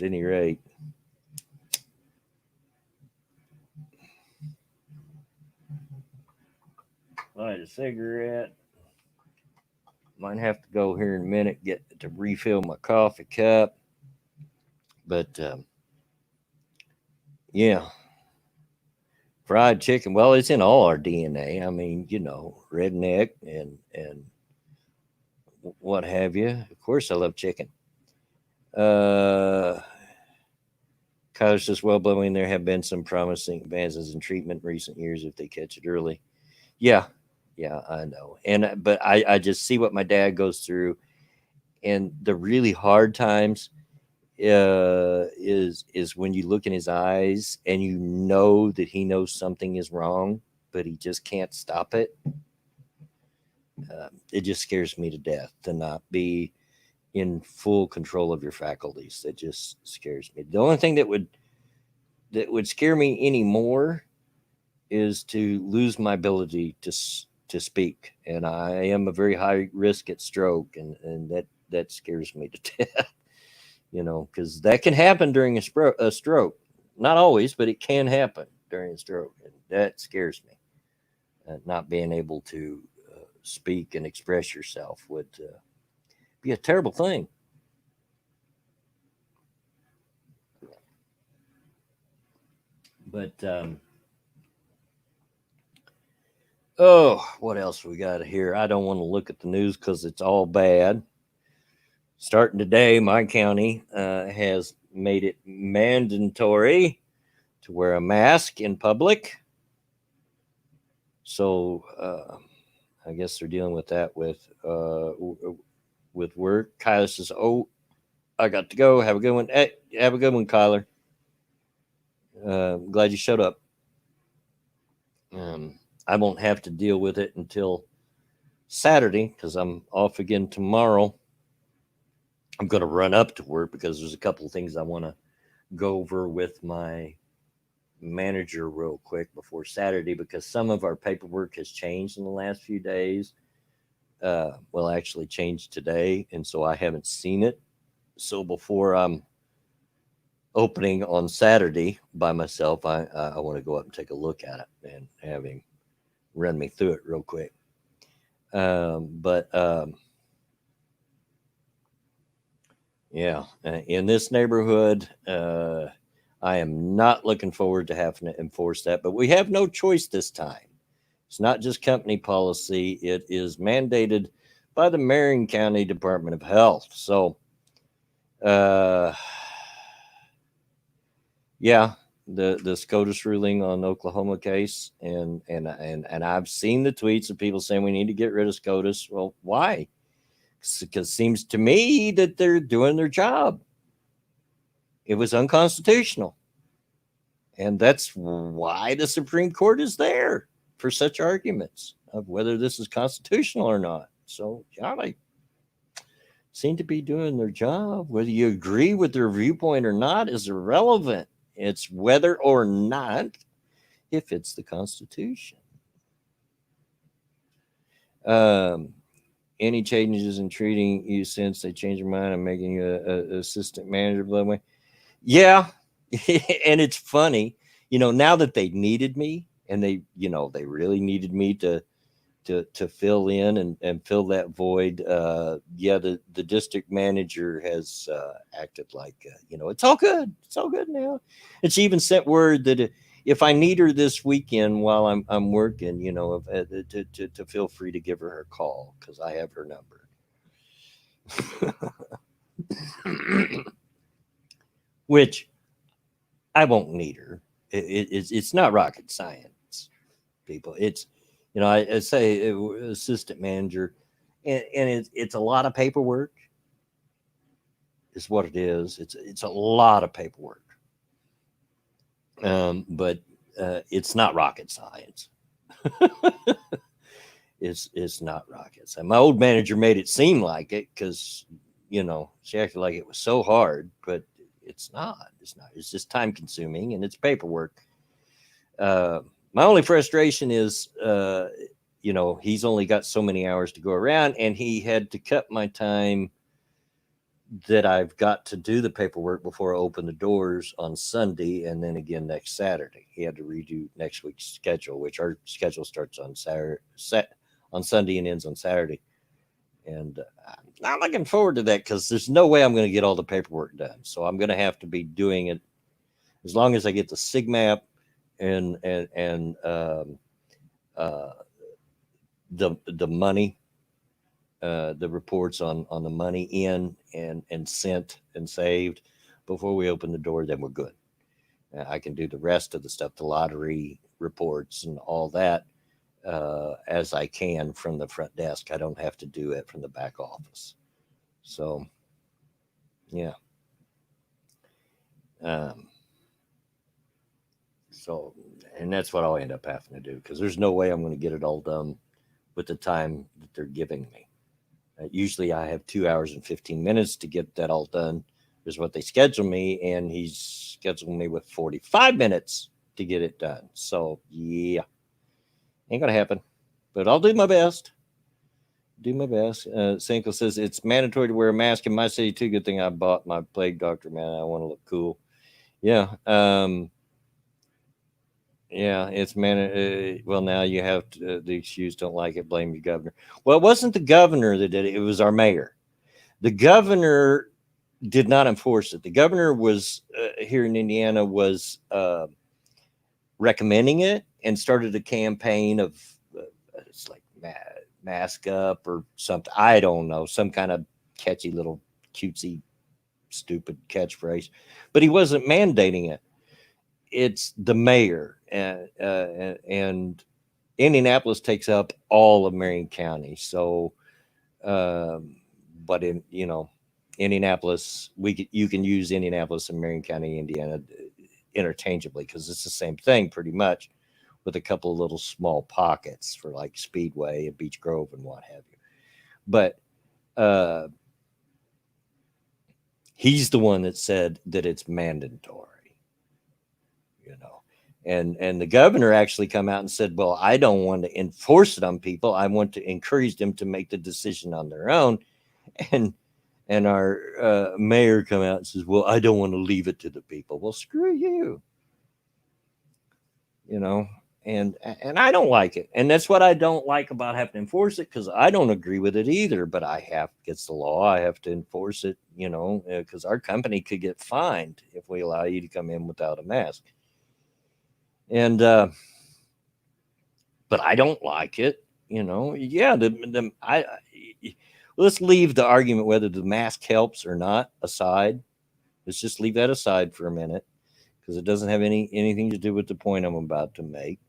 any rate, light a cigarette. Might have to go here in a minute, get to refill my coffee cup. But yeah, fried chicken. Well, it's in all our DNA. I mean, redneck and what have you. Of course, I love chicken. Kyler says, well, blowing there have been some promising advances in treatment in recent years if they catch it early. Yeah, I know. But I just see what my dad goes through, and the really hard times is when you look in his eyes and you know that he knows something is wrong, but he just can't stop it. It just scares me to death to not be in full control of your faculties. That just scares me. The only thing that would scare me anymore is to lose my ability to speak, and I am a very high risk at stroke, and that scares me to death. Because that can happen during a stroke. Not always, but it can happen during a stroke, and that scares me. Not being able to speak and express yourself would be a terrible thing. But oh, what else we got here? I don't want to look at the news because it's all bad. Starting today, my county has made it mandatory to wear a mask in public. So I guess they're dealing with that with work. Kyler says, "Oh, I got to go. Have a good one. Hey, have a good one, Kyler. Glad you showed up. I won't have to deal with it until Saturday because I'm off again tomorrow. I'm going to run up to work because there's a couple of things I want to go over with my manager real quick before Saturday because some of our paperwork has changed in the last few days. Actually changed today, and so I haven't seen it. So before I'm opening on Saturday by myself, I want to go up and take a look at it and have him run me through it real quick. Yeah, in this neighborhood, I am not looking forward to having to enforce that, but we have no choice this time. It's not just company policy, it is mandated by the Marion County Department of Health. So, uh, yeah, the SCOTUS ruling on Oklahoma case, and I've seen the tweets of people saying we need to get rid of SCOTUS. Well, why? Because it seems to me that they're doing their job. It was unconstitutional, and that's why the Supreme Court is there for such arguments of whether this is constitutional or not. So, yeah, they seem to be doing their job. Whether you agree with their viewpoint or not is irrelevant. It's whether or not it fits the Constitution. Um, any changes in treating you since they changed their mind and making you a assistant manager? Blah, blah. Yeah, and it's funny, now that they needed me, and they really needed me to fill in and fill that void. Yeah, the district manager has acted like it's all good. It's all good now. And she even sent word that if I need her this weekend while I'm working, to feel free to give her a call because I have her number. Which I won't need her. It's not rocket science, people. It's I say assistant manager, and it's a lot of paperwork. Is what it is. It's a lot of paperwork. But it's not rocket science. It's not rocket science. My old manager made it seem like it because she acted like it was so hard, but it's not. It's not. It's just time consuming and it's paperwork. My only frustration is, he's only got so many hours to go around, and he had to cut my time that I've got to do the paperwork before I open the doors on Sunday, and then again next Saturday. He had to redo next week's schedule, which our schedule starts on on Sunday and ends on Saturday. And I'm looking forward to that because there's no way I'm going to get all the paperwork done. So I'm going to have to be doing it as long as I get the SIGMAP and uh, the money, the reports on the money in and sent and saved before we open the door. Then we're good. I can do the rest of the stuff, the lottery reports and all that, as I can from the front desk. I don't have to do it from the back office. So, yeah. Um, so, and that's what I'll end up having to do because there's no way I'm going to get it all done with the time that they're giving me. Usually I have 2 hours and 15 minutes to get that all done, is what they schedule me. And he's scheduled me with 45 minutes to get it done. So, yeah, ain't going to happen. But I'll do my best. Do my best. Cinco says it's mandatory to wear a mask in my city too. Good thing I bought my plague doctor, man. I want to look cool. Yeah. Yeah, it's well, now you have the excuse, don't like it, blame your governor. Well, it wasn't the governor that did it. It was our mayor. The governor did not enforce it. The governor was here in Indiana was recommending it and started a campaign of it's like mask up or something. I don't know, some kind of catchy little cutesy stupid catchphrase, but he wasn't mandating it. It's the mayor, and Indianapolis takes up all of Marion County. So, but in Indianapolis, you can use Indianapolis and Marion County, Indiana, interchangeably because it's the same thing pretty much, with a couple of little small pockets for like Speedway and Beach Grove and what have you. But he's the one that said that it's mandatory. And the governor actually come out and said, well, I don't want to enforce it on people. I want to encourage them to make the decision on their own. And our mayor come out and says, well, I don't want to leave it to the people. Well, screw you. And I don't like it. And that's what I don't like about having to enforce it, because I don't agree with it either, but it's the law. I have to enforce it, because our company could get fined if we allow you to come in without a mask. And but I don't like it, Yeah, let's leave the argument whether the mask helps or not aside. Let's just leave that aside for a minute because it doesn't have anything to do with the point I'm about to make.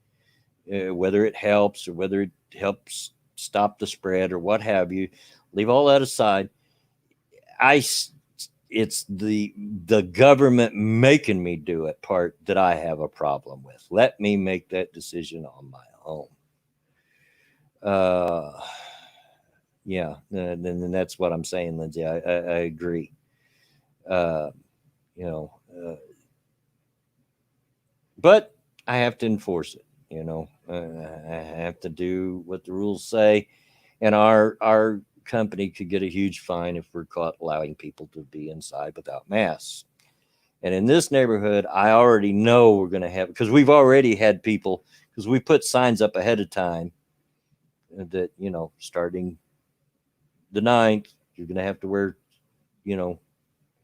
Whether it helps or whether it helps stop the spread or what have you, leave all that aside. I it's the government making me do it part that I have a problem with. Let me make that decision on my own. Uh, yeah, then that's what I'm saying, Lindsay. I agree. Uh, you know, but I have to enforce it. I have to do what the rules say, and our company could get a huge fine if we're caught allowing people to be inside without masks. And in this neighborhood, I already know we're going to have, because we've already had people, because we put signs up ahead of time that, starting the 9th, you're going to have to wear, you know,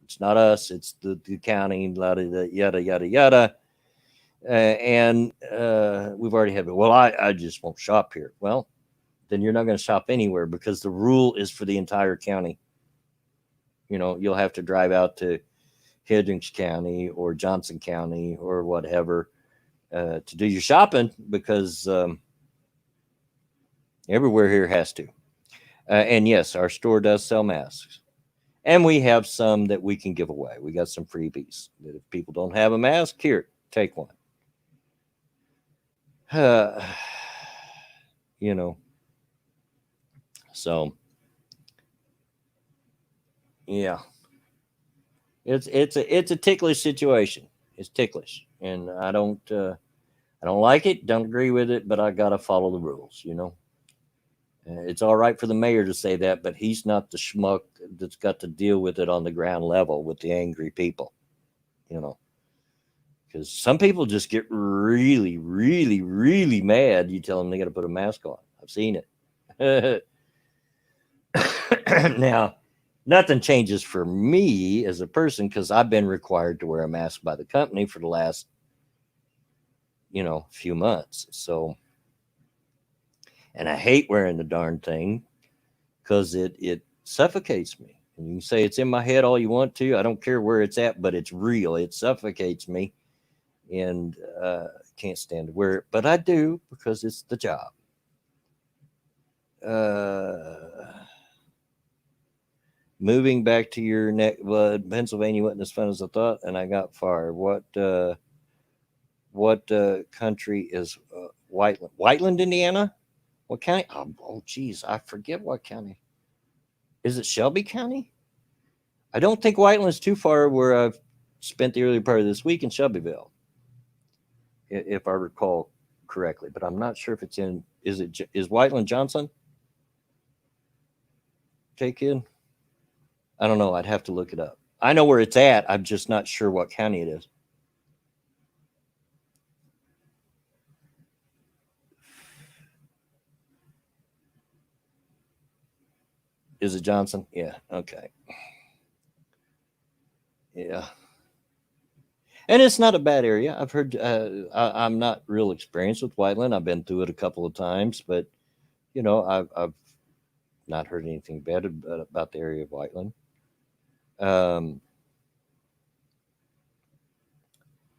it's not us, it's the county, yada, yada, yada. And we've already had it. Well, I just won't shop here. Well, then you're not going to shop anywhere because the rule is for the entire county. You'll have to drive out to Hendricks County or Johnson County or whatever to do your shopping because everywhere here has to. And yes, our store does sell masks. And we have some that we can give away. We got some freebies that if people don't have a mask, here, take one. You know, so yeah, it's a ticklish situation. It's ticklish, and I don't like it. Don't agree with it, but I gotta follow the rules. It's all right for the mayor to say that, but he's not the schmuck that's got to deal with it on the ground level with the angry people. You know, because some people just get really, really, really mad. You tell them they got to put a mask on. I've seen it. Now, nothing changes for me as a person because I've been required to wear a mask by the company for the last, few months. So, and I hate wearing the darn thing because it suffocates me. And you can say it's in my head all you want to. I don't care where it's at, but it's real. It suffocates me, and can't stand to wear it, but I do because it's the job. Moving back to your neck, Pennsylvania wasn't as fun as I thought, and I got fired. What country is Whiteland? Whiteland, Indiana? What county? Oh, geez, I forget what county. Is it Shelby County? I don't think Whiteland's too far where I've spent the early part of this week in Shelbyville, if I recall correctly. But I'm not sure if it's in. Is Whiteland Johnson? Okay, kid. I don't know. I'd have to look it up. I know where it's at. I'm just not sure what county it is. Is it Johnson? Yeah. Okay. Yeah. And it's not a bad area. I've heard. I'm not real experienced with Whiteland. I've been through it a couple of times, but I've not heard anything bad about the area of Whiteland. Um,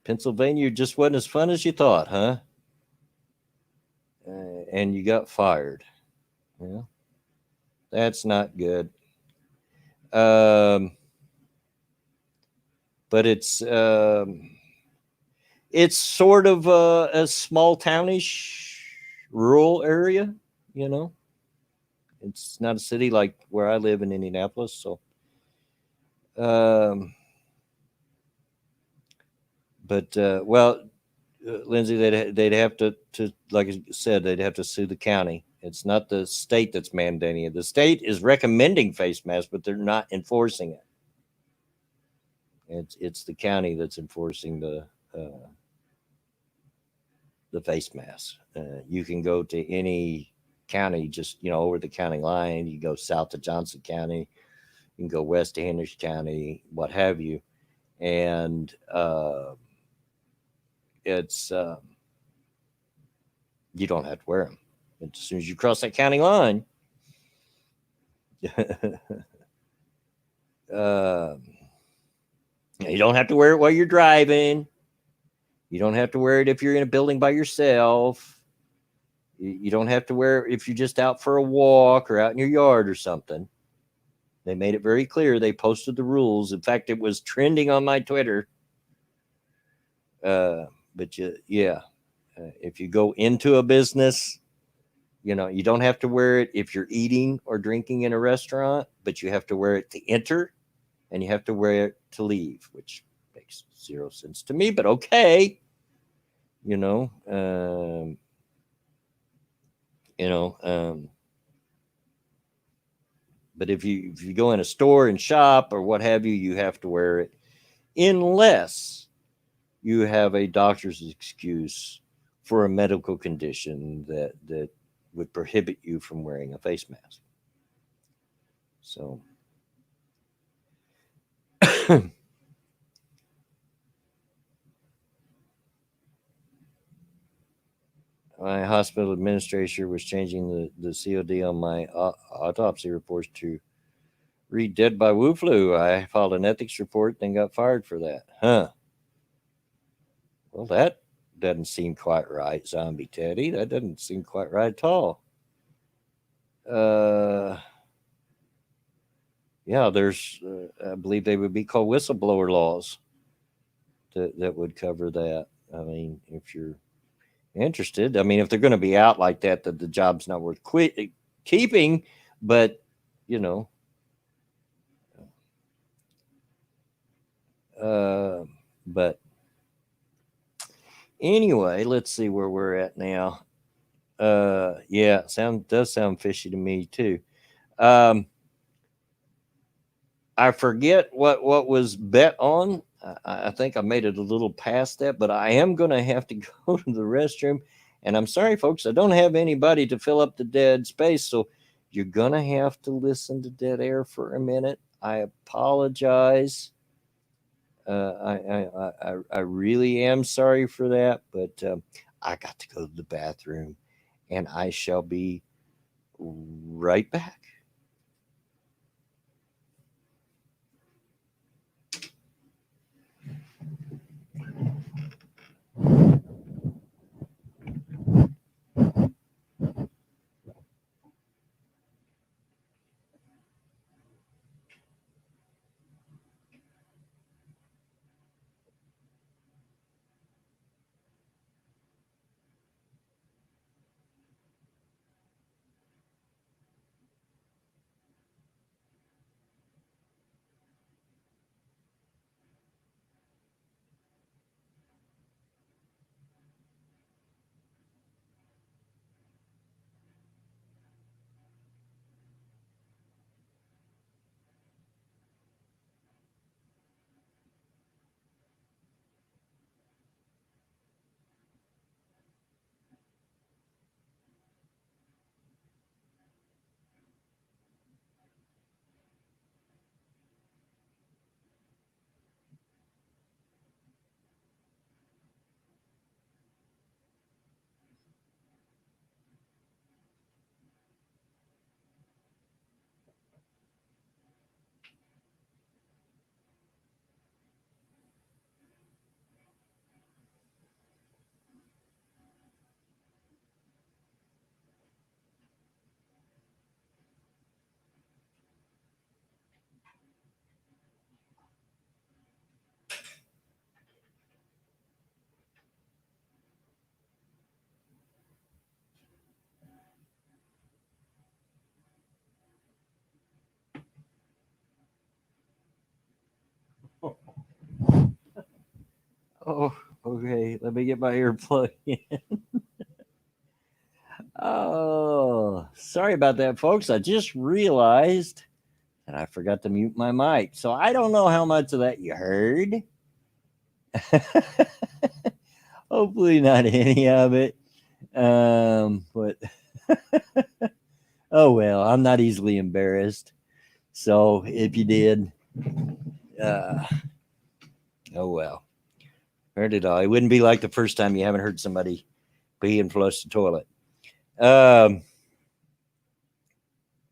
Pennsylvania just wasn't as fun as you thought, huh? And you got fired. Yeah, that's not good. Um, but it's sort of a small townish rural area. You know, it's not a city like where I live in Indianapolis. So, um, but Lindsay, they'd have to like I said, they'd have to sue the county. It's not the state that's mandating it. The state is recommending face masks, but they're not enforcing it. It's the county that's enforcing the face mask. You can go to any county, just over the county line. You go south to Johnson County, you can go west to Hendricks County, what have you, and it's you don't have to wear them. As soon as you cross that county line, Um, you don't have to wear it while you're driving. You don't have to wear it if you're in a building by yourself. You don't have to wear it if you're just out for a walk or out in your yard or something. They made it very clear. They posted the rules. In fact, it was trending on my Twitter. But if you go into a business, you don't have to wear it if you're eating or drinking in a restaurant, but you have to wear it to enter and you have to wear it to leave, which makes zero sense to me, but okay. you know, um, you know, um, but if you go in a store and shop or what have you, you have to wear it unless you have a doctor's excuse for a medical condition that would prohibit you from wearing a face mask. So my hospital administrator was changing the COD on my autopsy reports to read dead by Wu flu. I filed an ethics report, then got fired for that. Huh. Well, that doesn't seem quite right, Zombie Teddy. That doesn't seem quite right at all. Yeah, there's, I believe they would be called whistleblower laws that would cover that. I mean, if you're interested, I mean, if they're going to be out like that, the job's not worth keeping, but, you know, but anyway, let's see where we're at now. Yeah, does sound fishy to me too. I forget what was bet on. I think I made it a little past that, but I am going to have to go to the restroom. And I'm sorry, folks, I don't have anybody to fill up the dead space. So you're going to have to listen to dead air for a minute. I apologize. I really am sorry for that, but I got to go to the bathroom and I shall be right back. Oh, okay. Let me get my earplug in. Oh, sorry about that, folks. I just realized that I forgot to mute my mic. So I don't know how much of that you heard. Hopefully, not any of it. But oh well, I'm not easily embarrassed. So if you did, uh, oh well. Heard it all. It wouldn't be like the first time you haven't heard somebody pee and flush the toilet.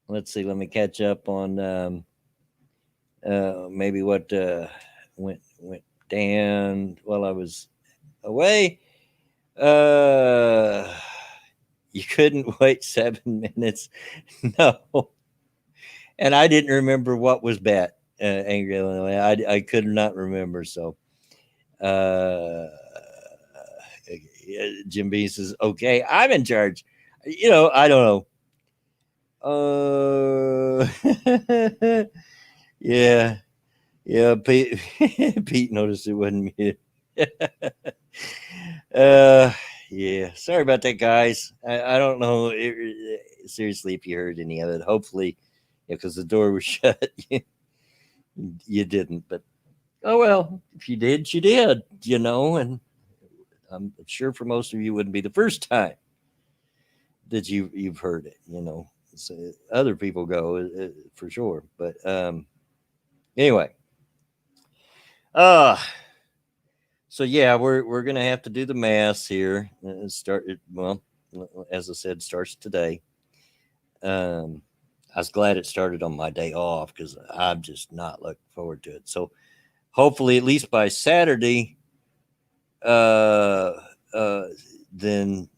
let's see. Let me catch up on maybe what went down while I was away. Uh, you couldn't wait 7 minutes. No, and I didn't remember what was bet. Angry Illinois. I could not remember. So, uh, Jim B says, "Okay, I'm in charge." I don't know. Yeah, yeah. Pete, Pete noticed it wasn't me. uh, yeah. Sorry about that, guys. I don't know seriously if you heard any of it. Hopefully, because the door was shut, you didn't. But oh well, if you did, you did. And I'm sure for most of you, it wouldn't be the first time that you've heard it. So other people go for sure. But anyway, uh so yeah, we're gonna have to do the mass here. Start it. Well, as I said, starts today. Um, I was glad it started on my day off because I'm just not looking forward to it. So hopefully, at least by Saturday, uh, uh, then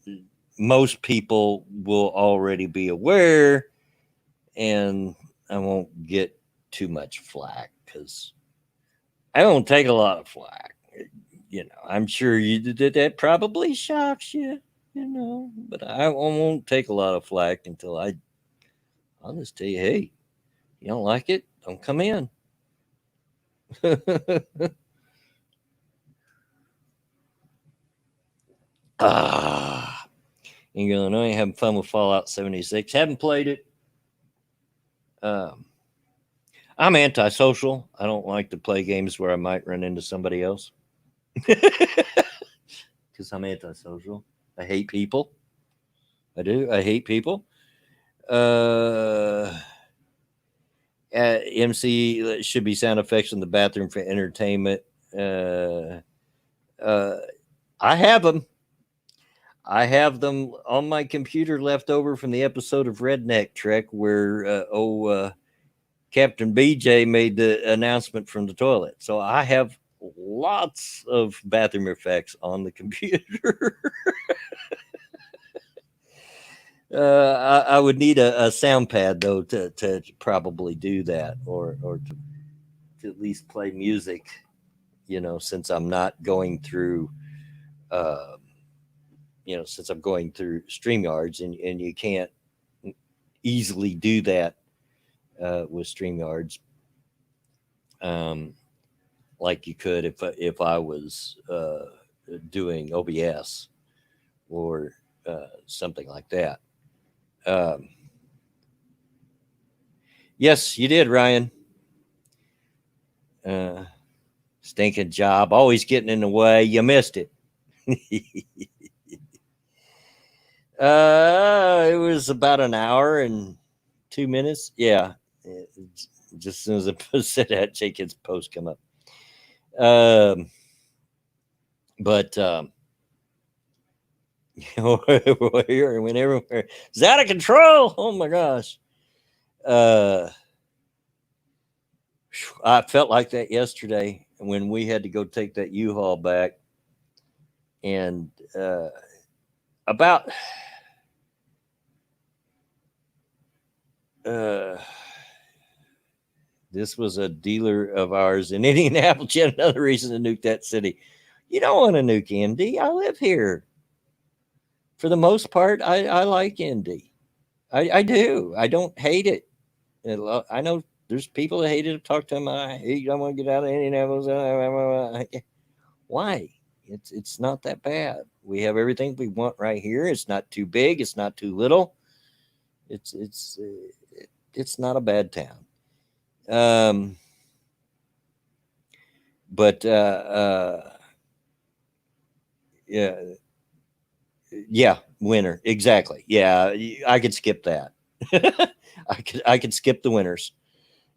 most people will already be aware, and I won't get too much flack because I won't take a lot of flack. I'm sure you did that probably shocks you, but I won't take a lot of flack until I'll just tell you, hey, you don't like it, don't come in. ah, in Illinois, having fun with Fallout 76. Haven't played it. Um, I'm antisocial. I don't like to play games where I might run into somebody else because I'm antisocial. I hate people. I do. I hate people. Uh, MC should be sound effects in the bathroom for entertainment. Uh, uh, I have them. I have them on my computer left over from the episode of Redneck Trek where Captain BJ made the announcement from the toilet. So I have lots of bathroom effects on the computer. I would need a sound pad though to probably do that, or to at least play music. Since I'm not going through, uh, since I'm going through StreamYards, and you can't easily do that with StreamYards, um, like you could if I was doing OBS or something like that. Um, yes, you did, Ryan. Uh, Stinking job, always getting in the way. You missed it. It was about an hour and 2 minutes. Yeah, just as soon as I said that, Jenkins' post come up. Um, but here went everywhere. It's out of control. Oh my gosh. Uh, I felt like that yesterday when we had to go take that U-Haul back, and about uh, this was a dealer of ours in Indianapolis. Yet another reason to nuke that city. You don't want to nuke Indy. I live here. For the most part, I like Indy. I do. I don't hate it. I know there's people that hate it. I've talked to them. I want to get out of Indianapolis. Why? It's not that bad. We have everything we want right here. It's not too big. It's not too little. It's not a bad town. Um, but yeah, yeah, winter exactly. Yeah, I could skip that. I could skip the winters.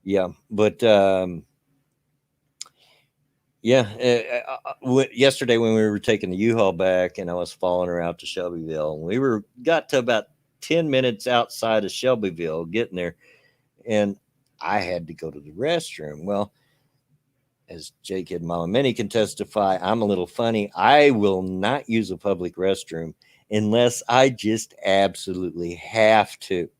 Yeah, but yeah. Yesterday when we were taking the U-Haul back, and I was following her out to Shelbyville, and we got to about 10 minutes outside of Shelbyville getting there. And I had to go to the restroom. Well, as Jake and Mama Minnie can testify, I'm a little funny. I will not use a public restroom unless I just absolutely have to.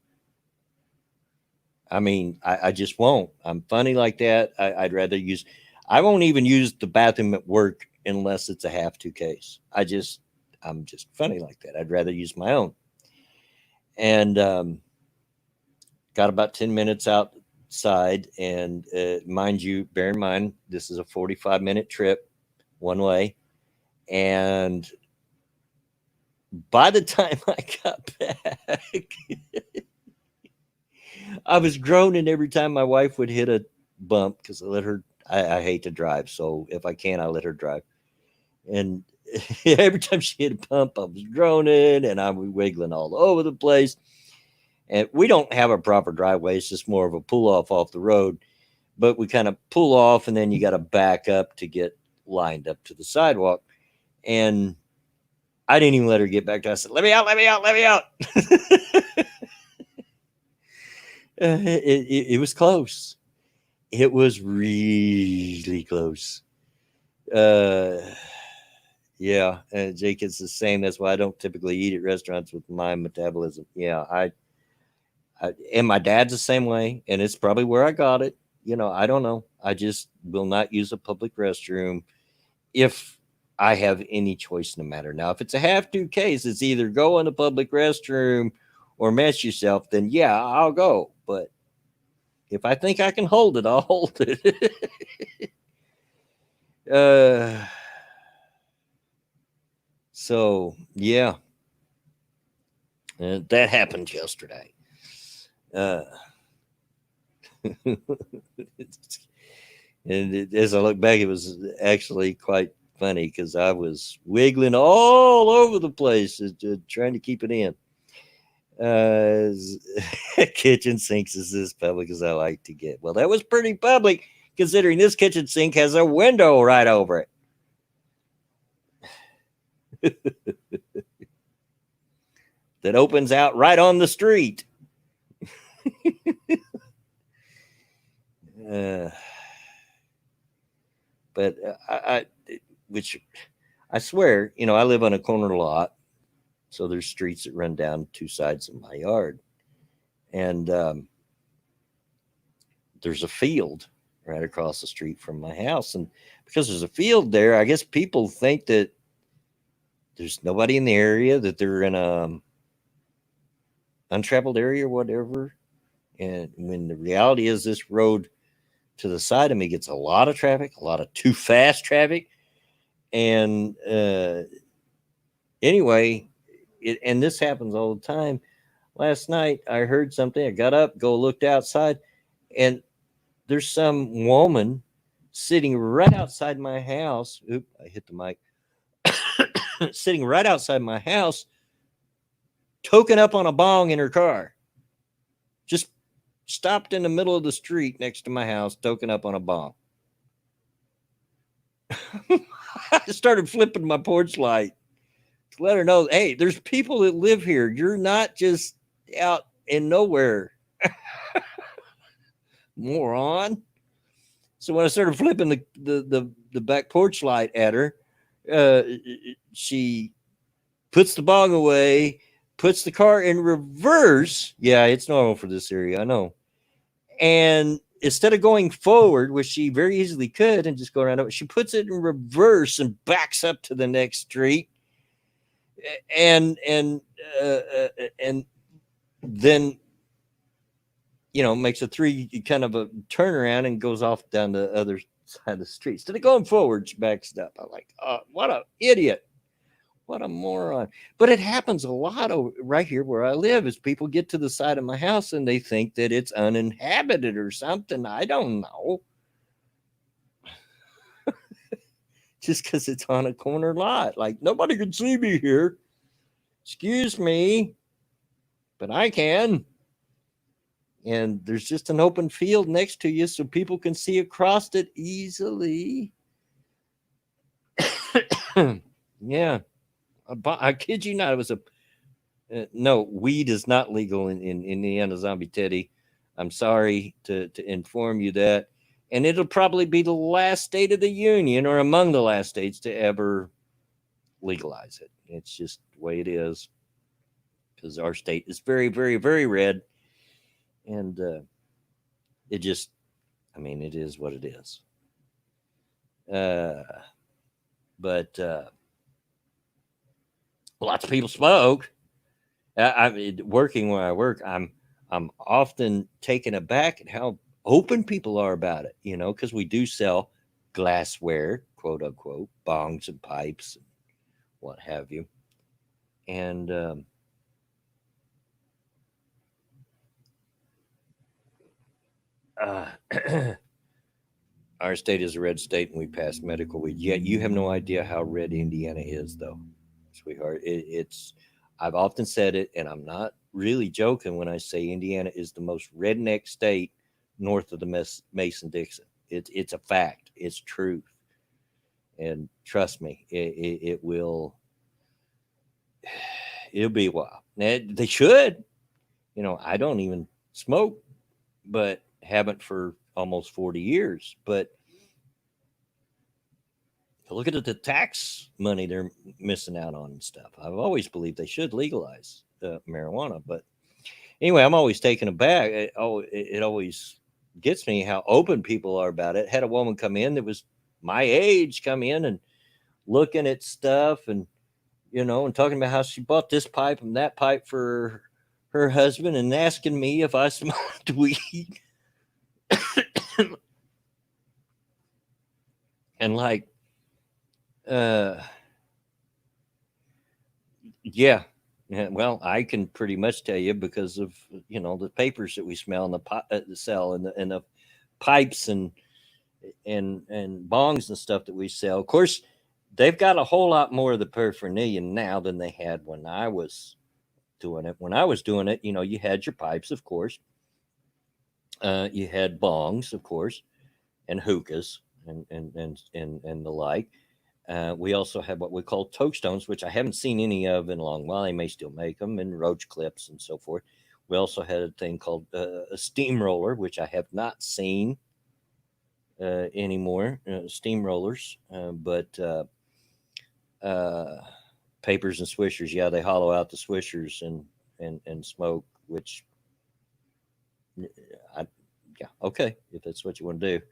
I mean, I just won't. I'm funny like that. I'd rather use, I won't even use the bathroom at work unless it's a have to case. I'm just funny like that. I'd rather use my own. And got about 10 minutes outside. And mind you, bear in mind, this is a 45-minute trip one way. And by the time I got back, I was groaning every time my wife would hit a bump because I let her. I hate to drive, so if I can, I let her drive. And every time she hit a bump, I was groaning and I was wiggling all over the place. And we don't have a proper driveway; it's just more of a pull off the road. But we kind of pull off, and then you got to back up to get lined up to the sidewalk. And I didn't even let her get back to us. I said, let me out, let me out, let me out. It was close. It was really close. Yeah, Jake, it's the same. That's why I don't typically eat at restaurants with my metabolism. Yeah, and my dad's the same way, and it's probably where I got it. I don't know. I just will not use a public restroom if I have any choice in the matter. Now, if it's a have to case, it's either go in the public restroom or mess yourself, then yeah, I'll go. But if I think I can hold it, I'll hold it. So, yeah, that happened yesterday. And as I look back, it was actually quite funny because I was wiggling all over the place, trying to keep it in. Kitchen sinks is as public as I like to get. Well, that was pretty public considering this kitchen sink has a window right over it that opens out right on the street. But which I swear, I live on a corner lot, so there's streets that run down two sides of my yard, and there's a field right across the street from my house, and because there's a field there, I guess people think that there's nobody in the area, that they're in a untraveled area or whatever. And when the reality is, this road to the side of me gets a lot of traffic, a lot of too fast traffic. And anyway, and this happens all the time. Last night I heard something. I got up, looked outside, and there's some woman sitting right outside my house. Oop, I hit the mic. Sitting right outside my house, toking up on a bong in her car. Just stopped in the middle of the street next to my house, toking up on a bong. I started flipping my porch light to let her know, hey, there's people that live here. You're not just out in nowhere. Moron. So when I started flipping the back porch light at her, she puts the bong away, puts the car in reverse. Yeah, it's normal for this area, I know. And instead of going forward, which she very easily could, and just go around, she puts it in reverse and backs up to the next street, and then makes a three kind of a turnaround and goes off down the other side of the street. Instead of going forward, she backs up. I'm like, oh, what an idiot. What a moron. But it happens a lot right here where I live, is people get to the side of my house and they think that it's uninhabited or something. I don't know. Just because it's on a corner lot. Like, nobody can see me here. Excuse me. But I can. And there's just an open field next to you so people can see across it easily. Yeah. I kid you not, it was No, weed is not legal in Indiana, Zombie Teddy. I'm sorry to inform you that. And it'll probably be the last state of the union or among the last states to ever legalize it. It's just the way it is because our state is very, very, very red. And it just, I mean, it is what it is. Uh, but lots of people smoke. Working where I work, I'm often taken aback at how open people are about it. Because we do sell glassware, quote unquote, bongs and pipes, and what have you. And uh, our state is a red state, and we pass medical weed. Yet you have no idea how red Indiana is, though, sweetheart. It's I've often said it, and I'm not really joking when I say Indiana is the most redneck state north of the Mason Dixon. It's a fact. It's truth, and trust me, it will. It'll be a while. Now, they should. I don't even smoke, but haven't for almost 40 years. But look at the tax money they're missing out on and stuff. I've always believed they should legalize marijuana, but anyway, I'm always taken aback. It always gets me how open people are about it. Had a woman come in that was my age come in and looking at stuff and talking about how she bought this pipe and that pipe for her husband and asking me if I smoked weed. And like, uh, yeah. Yeah, well, I can pretty much tell you because of the papers that we smell and the sell and the pipes and bongs and stuff that we sell. Of course, they've got a whole lot more of the paraphernalia now than they had when I was doing it. When I was doing it, you had your pipes, of course. You had bongs, of course, and hookahs and the like. We also have what we call tokestones, which I haven't seen any of in a long while. They may still make them, and roach clips and so forth. We also had a thing called a steamroller, which I have not seen anymore. Steamrollers, but uh, papers and swishers. Yeah, they hollow out the swishers and smoke. Which, I, yeah, okay, if that's what you want to do.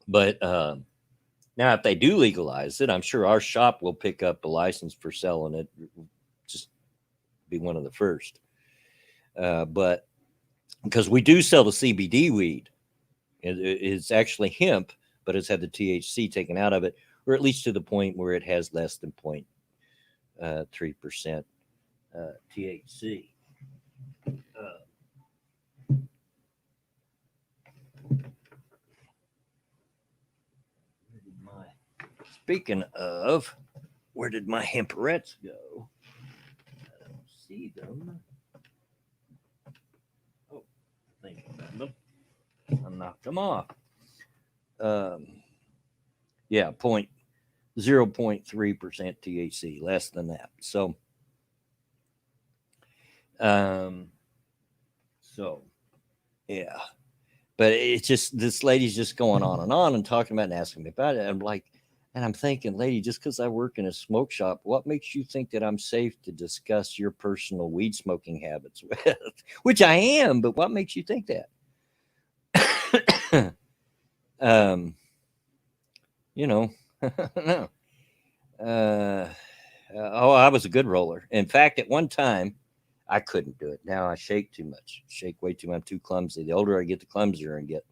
But now, if they do legalize it, I'm sure our shop will pick up a license for selling it. Just be one of the first. But because we do sell the CBD weed, it's actually hemp, but it's had the THC taken out of it, or at least to the point where it has less than 0.3% THC. Speaking of, where did my hemperettes go? I don't see them. Oh, I think I found them. I knocked them off. Um, yeah, 0.3% THC, less than that. Um, so yeah, but it's just this lady's just going on and talking about and asking me about it. I'm like, and I'm thinking, lady, just because I work in a smoke shop, what makes you think that I'm safe to discuss your personal weed smoking habits with? Which I am, but what makes you think that? um, no. Uh, I was a good roller. In fact, at one time, I couldn't do it. Now I shake too much, shake way too much. I'm too clumsy. The older I get, the clumsier I get.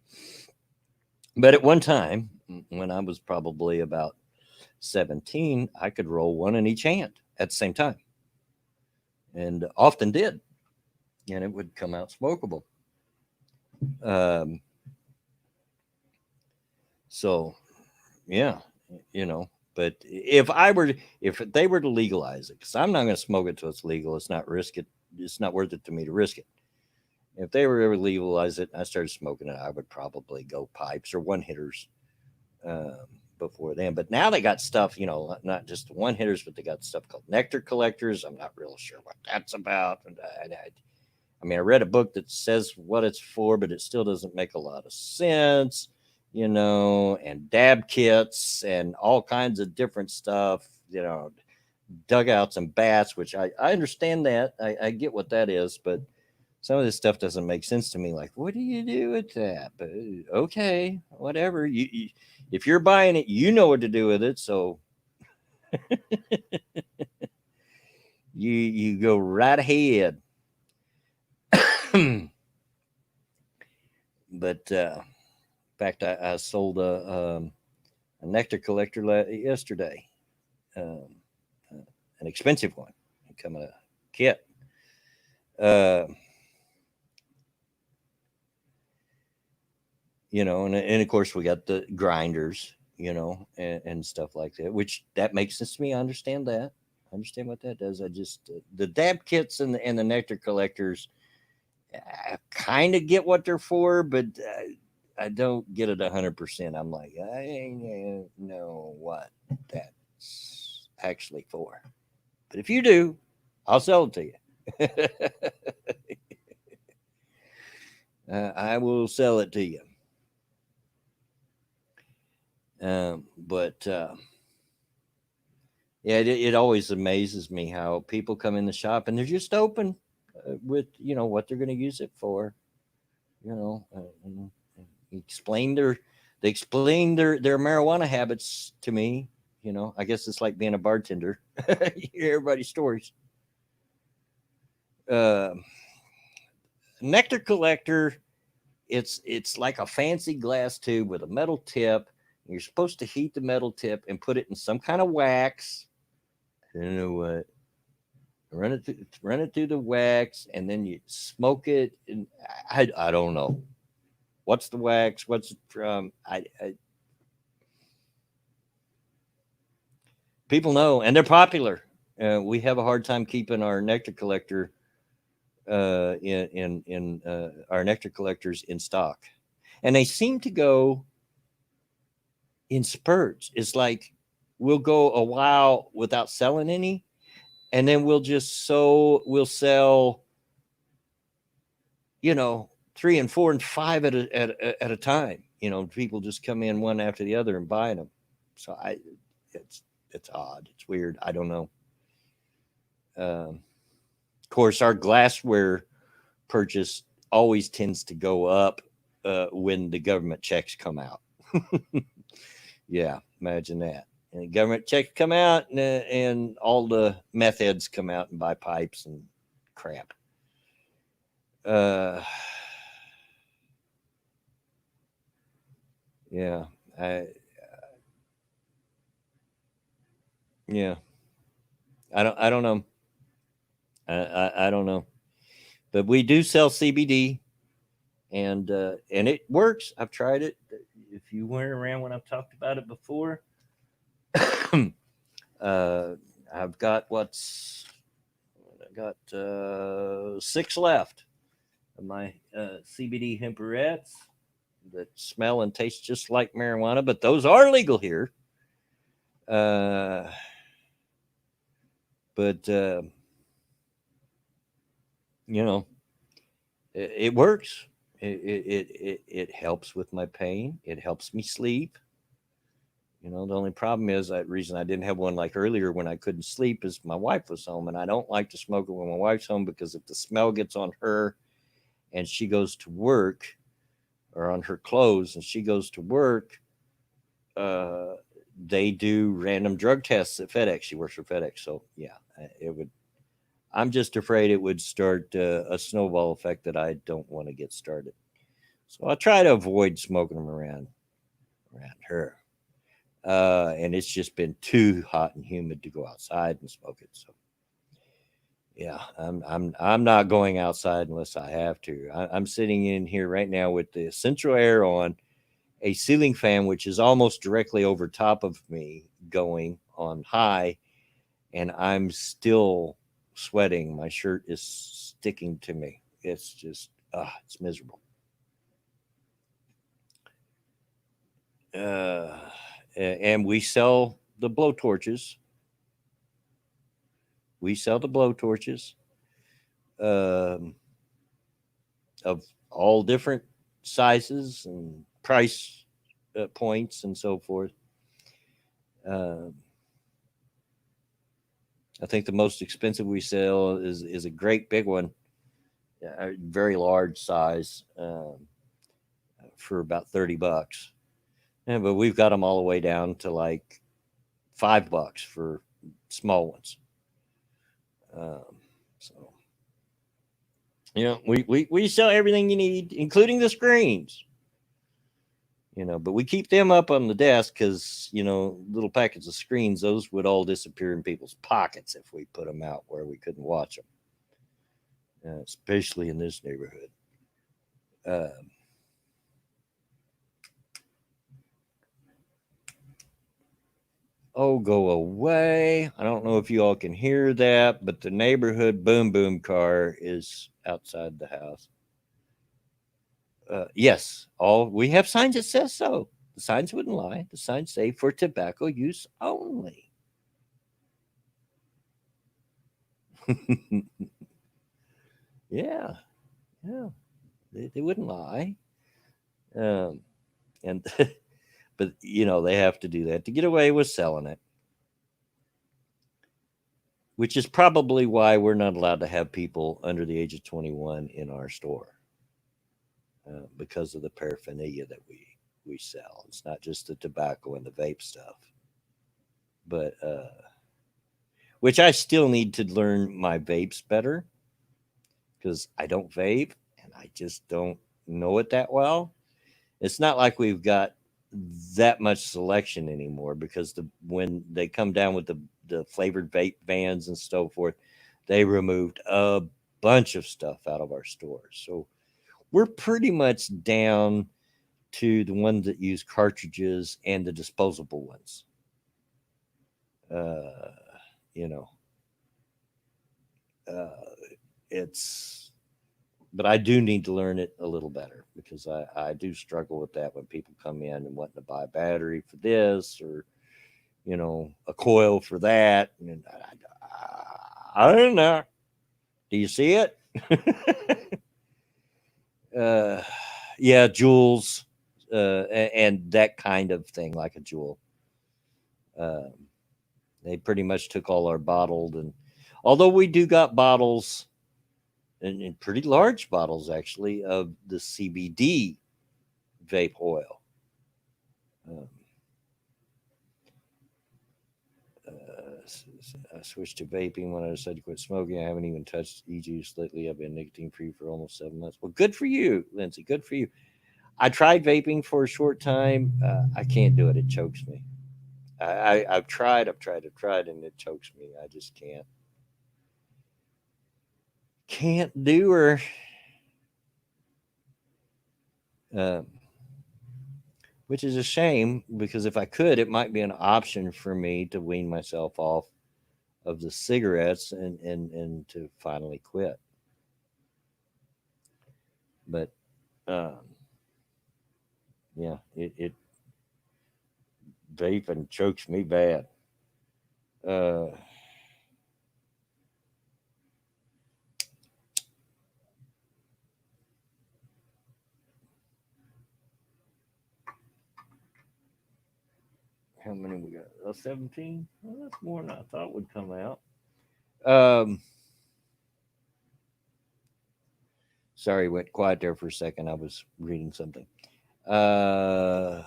But at one time, when I was probably about 17, I could roll one in each hand at the same time, and often did, and it would come out smokable. Um, so, yeah, you know. But if they were to legalize it, because I'm not going to smoke it till it's legal, it's not risk it. It's not worth it to me to risk it. If they were ever legalize it and I started smoking it, I would probably go pipes or one hitters um, before then. But now they got stuff, not just one hitters, but they got stuff called nectar collectors. I'm not real sure what that's about. And I mean, I read a book that says what it's for, but it still doesn't make a lot of sense, and dab kits and all kinds of different stuff, dugouts and bats, which I understand that. I get what that is, but some of this stuff doesn't make sense to me. Like, what do you do with that? But okay, whatever. If you're buying it, you know what to do with it. So you go right ahead. But in fact, I sold a nectar collector yesterday, um, an expensive one, come in a kit. Uh, and of course we got the grinders, and stuff like that, which that makes sense to me. I understand that. I understand what that does. I just the dab kits and the nectar collectors, I kind of get what they're for, but I don't get it 100%. I'm like, I know what that's actually for. But if you do, I'll sell it to you. I will sell it to you. But yeah, it always amazes me how people come in the shop and they're just open with what they're going to use it for. And they explain their marijuana habits to me. I guess it's like being a bartender. You hear everybody's stories. Nectar collector, it's like a fancy glass tube with a metal tip. You're supposed to heat the metal tip and put it in some kind of wax. I don't know what. Run it through the wax, and then you smoke it. And I don't know what's the wax, what's it from. People know, and they're popular. We have a hard time keeping our nectar collector in our nectar collectors in stock, and they seem to go in spurts. It's like we'll go a while without selling any, and then we'll sell 3 and 4 and 5 at a time. People just come in one after the other and buying them. So it's odd, it's weird, I don't know. Of course, our glassware purchase always tends to go up when the government checks come out. Yeah, imagine that. And the government checks come out, and all the meth heads come out and buy pipes and crap. Yeah, yeah. I don't know. I don't know, but we do sell CBD, and it works. I've tried it. If you weren't around when I've talked about it before, I've got 6 left of my CBD hemperettes that smell and taste just like marijuana, but those are legal here. But it works. It helps with my pain. It helps me sleep. The only problem is that reason I didn't have one like earlier when I couldn't sleep is my wife was home, and I don't like to smoke it when my wife's home, because if the smell gets on her and she goes to work, or on her clothes and she goes to work, they do random drug tests at FedEx. She works for FedEx. So yeah, I'm just afraid it would start a snowball effect that I don't want to get started. So I try to avoid smoking them around her. And it's just been too hot and humid to go outside and smoke it. So yeah, I'm not going outside unless I have to. I'm sitting in here right now with the central air on, a ceiling fan which is almost directly over top of me going on high, and I'm still sweating. My shirt is sticking to me. It's just it's miserable. And we sell the blowtorches. We sell the blowtorches um, of all different sizes and price points and so forth. Uh, I think the most expensive we sell is a great big one, a very large size, for about $30. Yeah, but we've got them all the way down to like $5 for small ones. Um, so we sell everything you need, including the screens. But we keep them up on the desk because little packets of screens, those would all disappear in people's pockets if we put them out where we couldn't watch them, especially in this neighborhood. Um, Oh, go away. I don't know if you all can hear that, but the neighborhood boom boom car is outside the house. Yes, all we have signs that says so. The signs wouldn't lie. The signs say for tobacco use only. Yeah, yeah, they wouldn't lie. Um, and but they have to do that to get away with selling it, which is probably why we're not allowed to have people under the age of 21 in our store. Because of the paraphernalia that we sell. It's not just the tobacco and the vape stuff, but which I still need to learn my vapes better because I don't vape and I just don't know it that well. It's not like we've got that much selection anymore because when they come down with the flavored vape vans and so forth, they removed a bunch of stuff out of our stores. So we're pretty much down to the ones that use cartridges and the disposable ones. Uh, you know, uh, it's, but I do need to learn it a little better because I do struggle with that when people come in and wanting to buy a battery for this or, a coil for that. And I don't know. Do you see it? uh, yeah, jewels, and that kind of thing, like a jewel. Um, they pretty much took all our bottled, and although we do got bottles, and pretty large bottles actually, of the CBD vape oil. Um, I switched to vaping when I decided to quit smoking. I haven't even touched e-juice lately. I've been nicotine free for almost 7 months. Well, good for you, Lindsay. Good for you. I tried vaping for a short time. I can't do it. It chokes me. I've tried, and it chokes me. I just can't do her. Um, which is a shame because if I could, it might be an option for me to wean myself off of the cigarettes and to finally quit. But um, yeah, it vaping chokes me bad. Uh, how many we got? 17. Well, that's more than I thought would come out. Um, sorry, went quiet there for a second. I was reading something. Uh,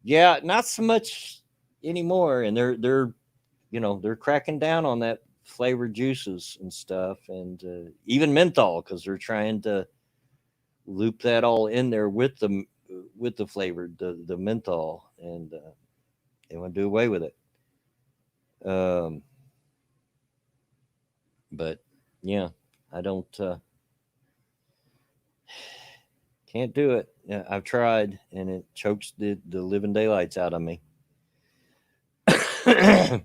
yeah, not so much anymore, and they're cracking down on that flavored juices and stuff, and even menthol because they're trying to loop that all in there with the flavored the menthol, and they want to do away with it. Um, but yeah, I don't can't do it. Yeah, I've tried, and it chokes the living daylights out of me. I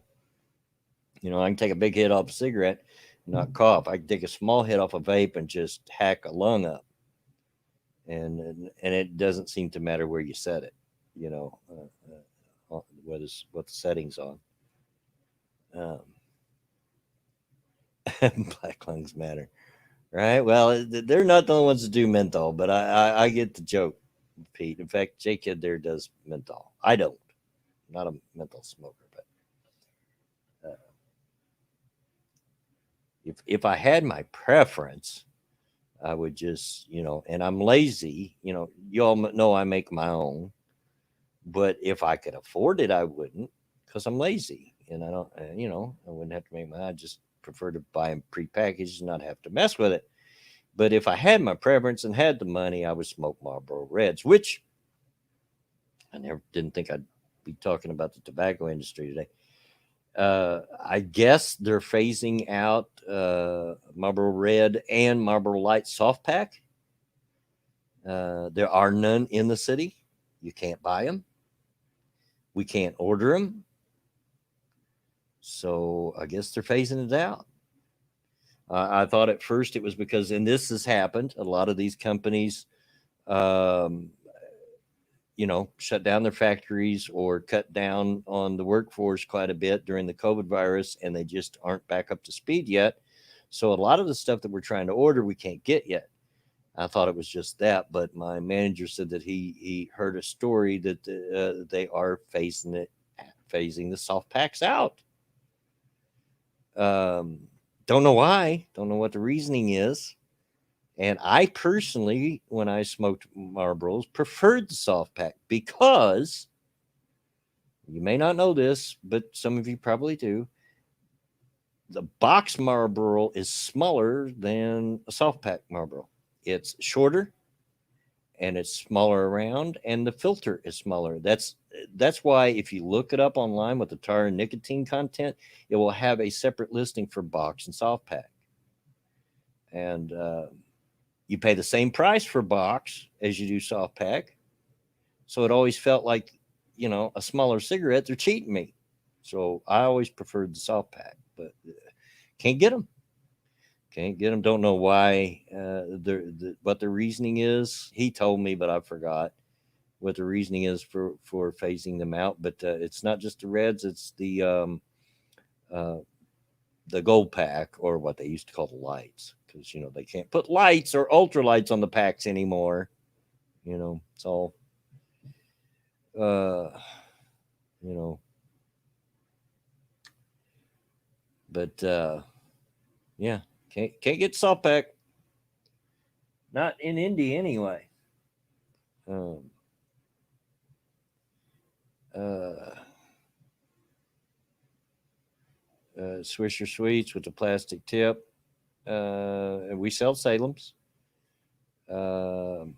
can take a big hit off a cigarette and not cough. I can take a small hit off a vape and just hack a lung up, and it doesn't seem to matter where you set it. you know, what the settings on. Um, Black lungs matter, right? Well, they're not the only ones that do menthol, but I get the joke, Pete. In fact, J Kid there does menthol. I don't. I'm not a menthol smoker, but if I had my preference, I would just, and I'm lazy. You all know I make my own, but if I could afford it, I wouldn't because I'm lazy and I don't, I wouldn't have to make my. I just prefer to buy them prepackaged and not have to mess with it. But if I had my preference and had the money, I would smoke Marlboro Reds, which I never didn't think I'd be talking about the tobacco industry today. I guess they're phasing out Marlboro Red and Marlboro Light soft pack. There are none in the city. You can't buy them. We can't order them. So I guess they're phasing it out. I thought at first it was because, and this has happened, a lot of these companies, um, shut down their factories or cut down on the workforce quite a bit during the COVID virus, and they just aren't back up to speed yet. So a lot of the stuff that we're trying to order, we can't get yet. I thought it was just that, but my manager said that he heard a story that they are phasing the soft packs out. Um, don't know why. Don't know what the reasoning is. And I personally, when I smoked Marlboros, preferred the soft pack because you may not know this, but some of you probably do. The box Marlboro is smaller than a soft pack Marlboro. It's shorter and it's smaller around, and the filter is smaller. That's why if you look it up online with the tar and nicotine content, it will have a separate listing for box and soft pack. And you pay the same price for box as you do soft pack. So it always felt like, a smaller cigarette, they're cheating me. So I always preferred the soft pack, but can't get them. Can't get them. Don't know why. What the reasoning is. He told me, but I forgot what the reasoning is for phasing them out. But it's not just the reds; it's uh, the gold pack, or what they used to call the lights, because they can't put lights or ultra lights on the packs anymore. It's all uh, you know. But yeah, can't get soft pack. Not in Indy anyway. Um, uh, Swisher Sweets with the plastic tip. And we sell Salem's. Um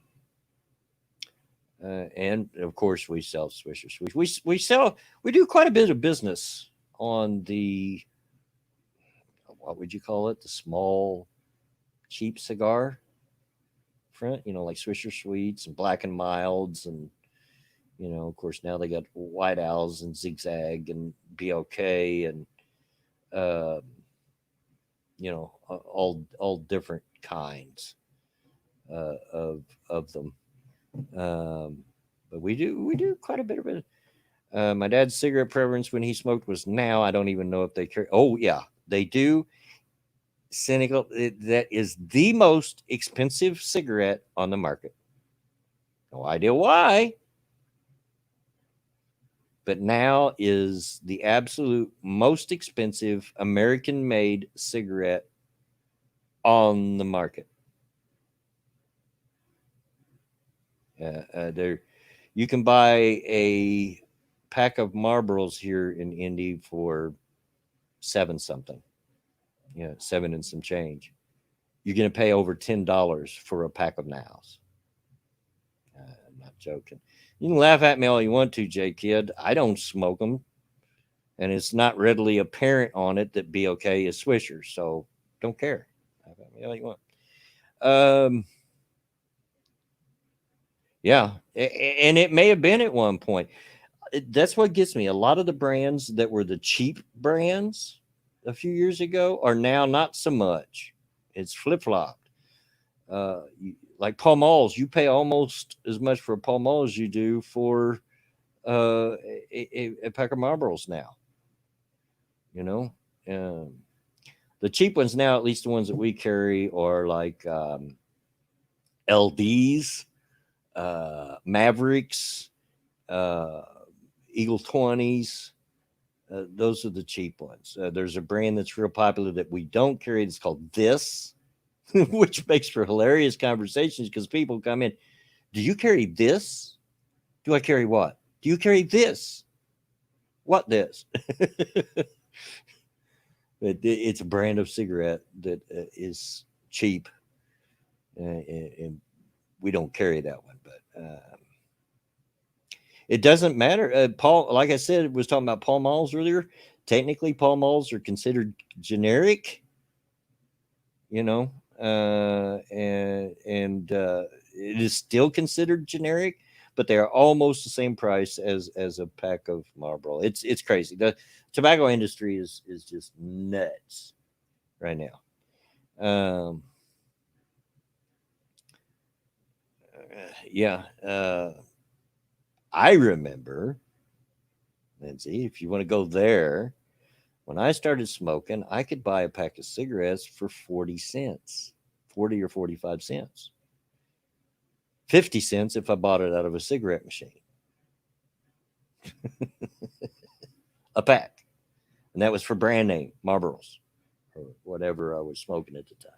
and of course, we sell Swisher Sweets. We do quite a bit of business on the, what would you call it? The small, cheap cigar front, like Swisher Sweets and Black and Milds. And, of course, now they got White Owls and Zigzag and BLK and, uh, all different kinds of them. Um, but we do quite a bit of it. My dad's cigarette preference when he smoked was now. I don't even know if they carry. Oh yeah, they do. Cynical. That is the most expensive cigarette on the market. No idea why, but now is the absolute most expensive American-made cigarette on the market. There, you can buy a pack of Marlboros here in Indy for seven something. Yeah, seven and some change. You're going to pay over $10 for a pack of Nows. I'm not joking. You can laugh at me all you want to, J Kid. I don't smoke them, and it's not readily apparent on it that BOK is Swisher, so don't care. Laugh at me all you want. Um, yeah, and it may have been at one point. That's what gets me. A lot of the brands that were the cheap brands a few years ago are now not so much. It's flip flopped. Like Pall Malls, you pay almost as much for a Pall Mall as you do for a pack of Marlboros now. You know, um, the cheap ones now, at least the ones that we carry, are like LDs, Mavericks, uh, Eagle 20s. Those are the cheap ones. There's a brand that's real popular that we don't carry. It's called This, which makes for hilarious conversations because people come in. Do you carry this? Do I carry what? Do you carry this? What this? It's a brand of cigarette that is cheap, and we don't carry that one. But it doesn't matter. Paul, like I said, was talking about Pall Malls earlier. Technically, Pall Malls are considered generic, you know, and it is still considered generic, but they are almost the same price as a pack of Marlboro. It's crazy. The tobacco industry is just nuts right now. Um, yeah, I remember, Lindsay, if you want to go there, when I started smoking, I could buy a pack of cigarettes for 40 cents, 40 or 45 cents. 50 cents if I bought it out of a cigarette machine, a pack. And that was for brand name, Marlboros, or whatever I was smoking at the time.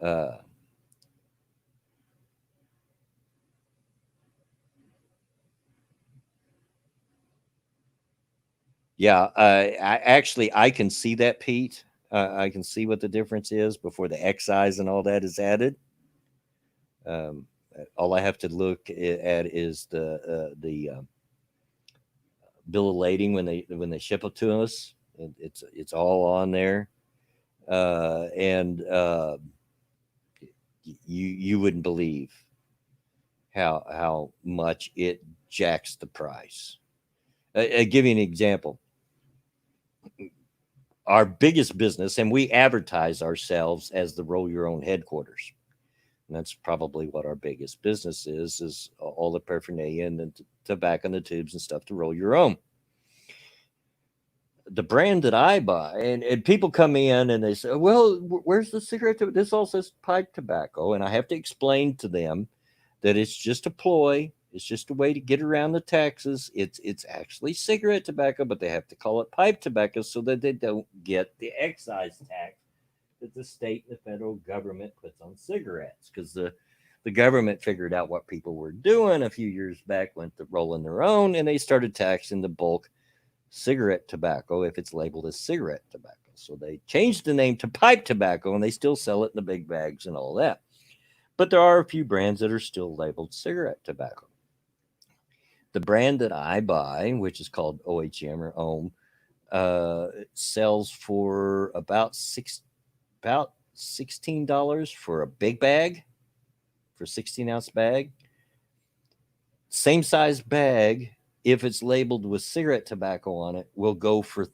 Uh, yeah, I can see that, Pete. I can see what the difference is before the excise and all that is added. Um, all I have to look at is the bill of lading when they ship it to us. It's all on there, and you wouldn't believe how much it jacks the price. I give you an example. Our biggest business, and we advertise ourselves as the roll your own headquarters. And that's probably what our biggest business is all the paraphernalia and the tobacco and the tubes and stuff to roll your own. The brand that I buy, and people come in and they say, well, where's the cigarette? This all says pipe tobacco. And I have to explain to them that it's just a ploy. It's just a way to get around the taxes. It's actually cigarette tobacco, but they have to call it pipe tobacco so that they don't get the excise tax that the state and the federal government puts on cigarettes. Because the government figured out what people were doing a few years back, went to rolling their own, and they started taxing the bulk cigarette tobacco if it's labeled as cigarette tobacco. So they changed the name to pipe tobacco, and they still sell it in the big bags and all that. But there are a few brands that are still labeled cigarette tobacco. The brand that I buy, which is called OHM or Ohm, sells for about $16 for a big bag, for a 16-ounce bag. Same size bag, if it's labeled with cigarette tobacco on it, will go for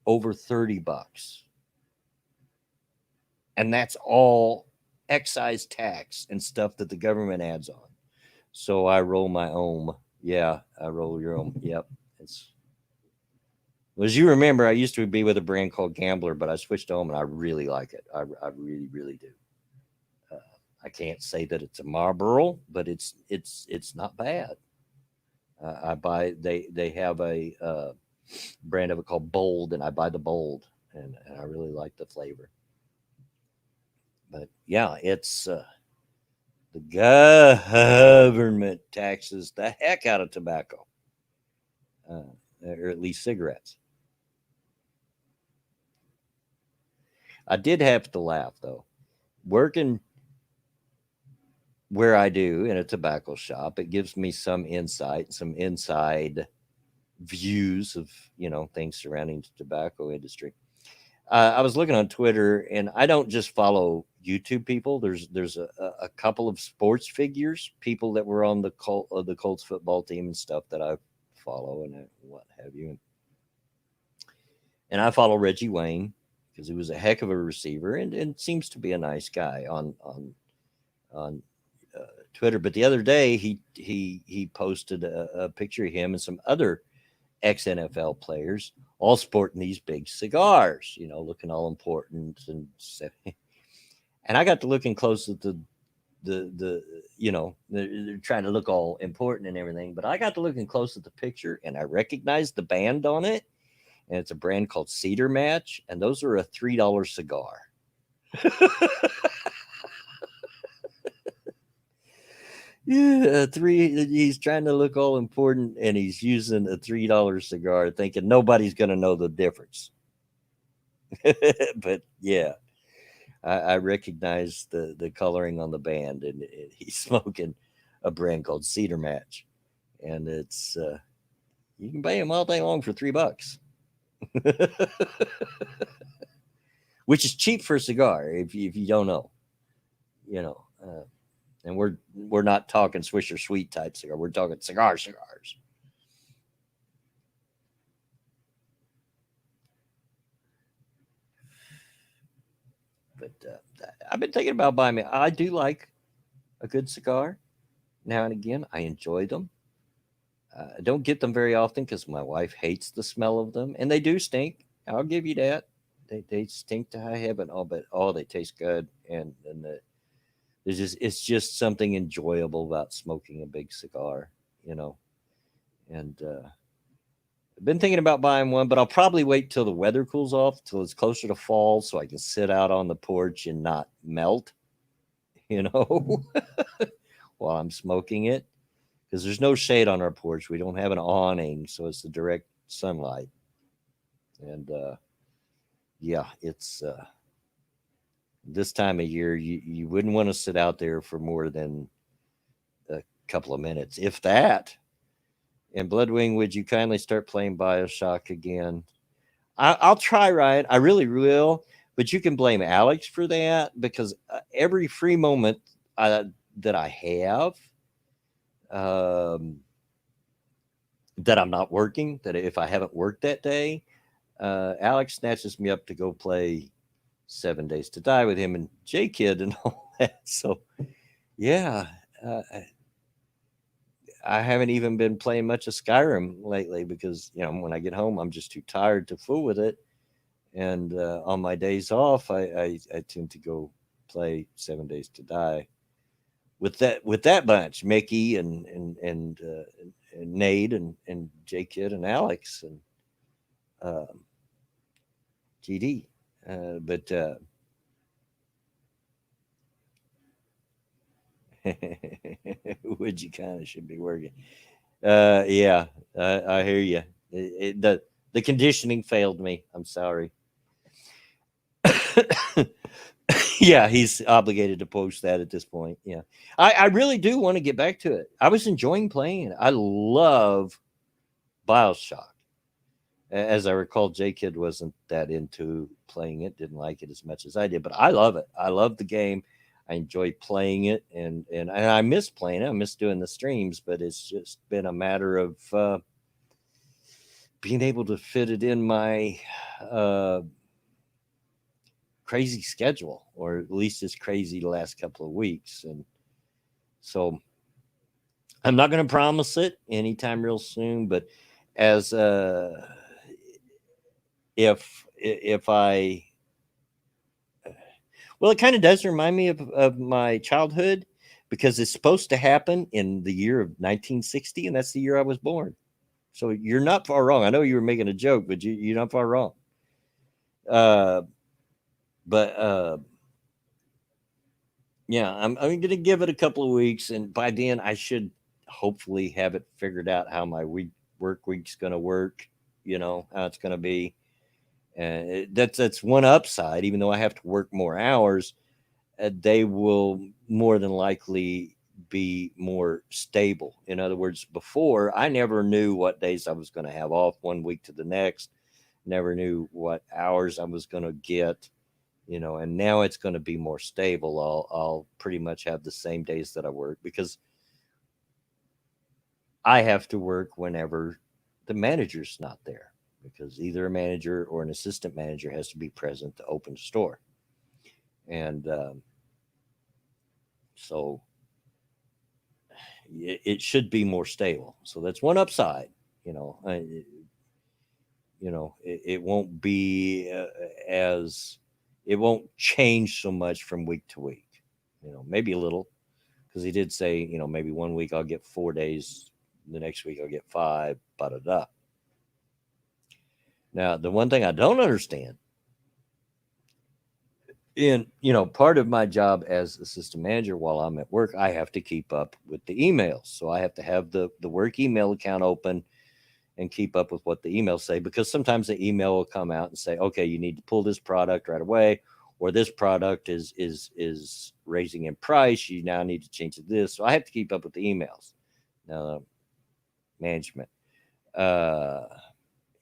over $30. And that's all excise tax and stuff that the government adds on. So I roll my own. Yeah, I roll your own. Yep. It's well, as you remember, I used to be with a brand called Gambler, but I switched to Ohm and I really like it. I really, really do. Uh, I can't say that it's a Marlboro, but it's not bad. I buy they have a brand of it called Bold, and I buy the Bold, and I really like the flavor. But yeah, it's the government taxes the heck out of tobacco, uh, or at least cigarettes. I did have to laugh though. Working where I do in a tobacco shop, it gives me some insight, some inside views of things surrounding the tobacco industry. I was looking on Twitter, and I don't just follow YouTube people. There's a couple of sports figures, people that were on the Colts football team and stuff that I follow and what have you. And I follow Reggie Wayne because he was a heck of a receiver and seems to be a nice guy on Twitter. But the other day, he posted a picture of him and some other ex NFL players all sporting these big cigars, looking all important and stuff. And I got to looking close at the they're trying to look all important and everything, but I got to looking close at the picture and I recognized the band on it, and it's a brand called Cedar Match, and those are a $3 cigar. Yeah, three. He's trying to look all important, and he's using a $3 cigar, thinking nobody's going to know the difference. But yeah, I recognize the coloring on the band, and he's smoking a brand called Cedar Match, and it's you can buy them all day long for $3, which is cheap for a cigar if you don't know, you know. And we're not talking Swisher Sweet type cigar. We're talking cigars. But I've been thinking about buying me. I do like a good cigar now and again. I enjoy them. I don't get them very often because my wife hates the smell of them, and they do stink. I'll give you that. They stink to high heaven. Oh, but they taste good, and it's just something enjoyable about smoking a big cigar, you know. And I've been thinking about buying one, but I'll probably wait till the weather cools off, till it's closer to fall, so I can sit out on the porch and not melt, you know, while I'm smoking it. Because there's no shade on our porch. We don't have an awning, so it's the direct sunlight. And yeah, it's this time of year, you wouldn't want to sit out there for more than a couple of minutes, if that. And Bloodwing, would you kindly start playing Bioshock again? I'll try, Ryan. I really will. But you can blame Alex for that, because every free moment that I have, um, that I'm not working, that if I haven't worked that day, Alex snatches me up to go play 7 Days to Die with him and J Kid and all that. So, yeah, uh, I haven't even been playing much of Skyrim lately because, when I get home, I'm just too tired to fool with it. And on my days off, I tend to go play 7 Days to Die with that bunch, Mickey and Nate and J Kid and Alex and um, GD. But would you kind of should be working? Yeah, I hear you. The conditioning failed me. I'm sorry. Yeah, he's obligated to post that at this point. Yeah, I really do want to get back to it. I was enjoying playing it. I love Bioshock. As I recall, J Kid wasn't that into playing it, didn't like it as much as I did, but I love it. I love the game. I enjoy playing it, and I miss playing it. I miss doing the streams, but it's just been a matter of being able to fit it in my uh, crazy schedule, or at least it's crazy the last couple of weeks. And so I'm not going to promise it anytime real soon, but as if I well, it kind of does remind me of my childhood, because it's supposed to happen in the year of 1960, and that's the year I was born. So you're not far wrong. I know you were making a joke, but you're not far wrong. Uh, but yeah, I'm going to give it a couple of weeks, and by then I should hopefully have it figured out how my work week's going to work. How it's going to be. And that's one upside. Even though I have to work more hours, they will more than likely be more stable. In other words, before I never knew what days I was going to have off one week to the next, never knew what hours I was going to get, and now it's going to be more stable. I'll pretty much have the same days that I work, because I have to work whenever the manager's not there, because either a manager or an assistant manager has to be present to open the store. And so it should be more stable. So that's one upside. You know, it won't be as it won't change so much from week to week. Maybe a little, because he did say, maybe one week I'll get 4 days, the next week I'll get 5, da da da. Now, the one thing I don't understand, in part of my job as assistant manager while I'm at work, I have to keep up with the emails. So I have to have the work email account open and keep up with what the emails say, because sometimes the email will come out and say, okay, you need to pull this product right away, or this product is raising in price, you now need to change to this. So I have to keep up with the emails. Now, management,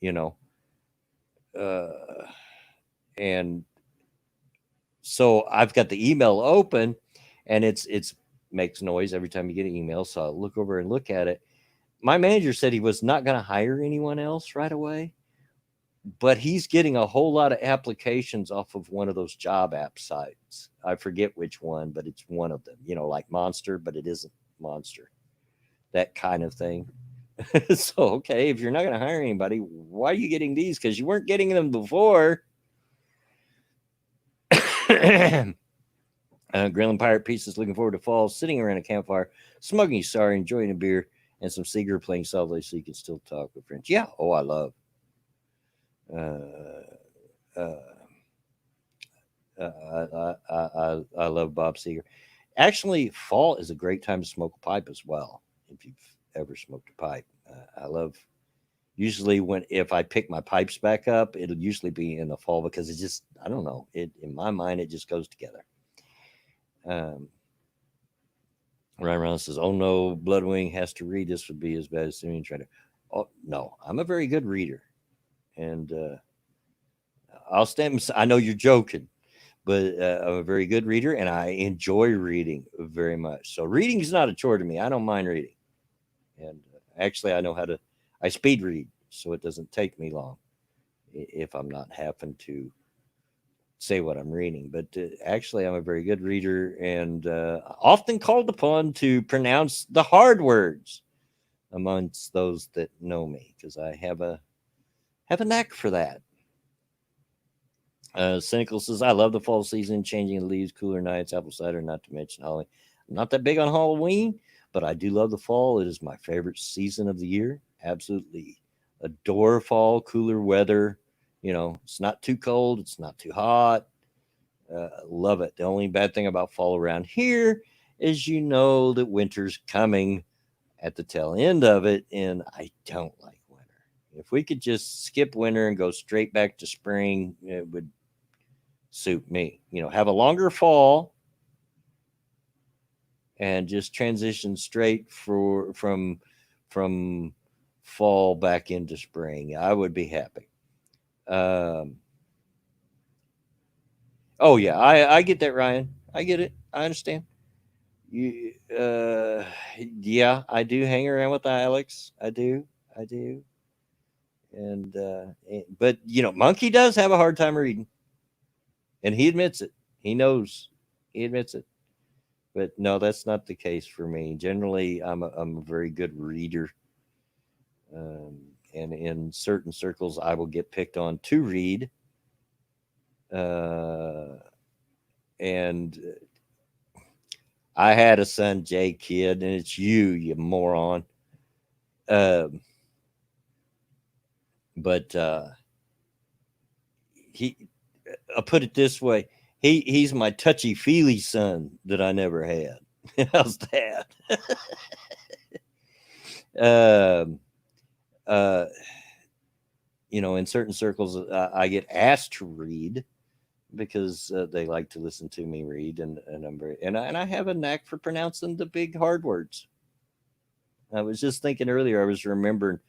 you know and so I've got the email open, and it's makes noise every time you get an email. So I look over and look at it. My manager said he was not going to hire anyone else right away, but he's getting a whole lot of applications off of one of those job app sites. I forget which one, but it's one of them, like Monster, but it isn't Monster, that kind of thing. So, okay, if you're not going to hire anybody, why are you getting these? Because you weren't getting them before. Grilling pirate pieces, looking forward to fall, sitting around a campfire, smoking sorry, enjoying a beer, and some Seeger playing softly so you can still talk with friends. Yeah, I love. I love Bob Seeger. Actually, fall is a great time to smoke a pipe as well. If you've ever smoked a pipe, I love. Usually, if I pick my pipes back up, it'll usually be in the fall, because it just, I don't know, it in my mind it just goes together. Ryan Rollins says, "Oh no, Bloodwing has to read. This would be as bad as Simeon trying to." Oh no, I'm a very good reader, and I'll stand. I know you're joking, but I'm a very good reader, and I enjoy reading very much. So reading is not a chore to me. I don't mind reading, and actually, I know how to. I speed read, so it doesn't take me long if I'm not having to say what I'm reading. But actually, I'm a very good reader, and often called upon to pronounce the hard words amongst those that know me, because I have a knack for that. Cynical says, I love the fall season, changing the leaves, cooler nights, apple cider, not to mention Halloween. I'm not that big on Halloween, but I do love the fall. It is my favorite season of the year. Absolutely adore fall, cooler weather. It's not too cold, it's not too hot. Love it. The only bad thing about fall around here is that winter's coming at the tail end of it, and I don't like winter. If we could just skip winter and go straight back to spring, it would suit me. Have a longer fall and just transition straight from fall back into spring. I would be happy. Oh yeah, I get that, Ryan. I get it. I understand. Yeah, I do hang around with Alex. I do. And but Monkey does have a hard time reading, and he admits it. He knows. He admits it. But no, that's not the case for me. Generally, I'm a very good reader. And in certain circles, I will get picked on to read. And I had a son, Jay Kid, and it's you moron. But I'll put it this way: he's my touchy feely son that I never had. How's that? In certain circles, I get asked to read because they like to listen to me read, and I have a knack for pronouncing the big hard words. I was just thinking earlier, I was remembering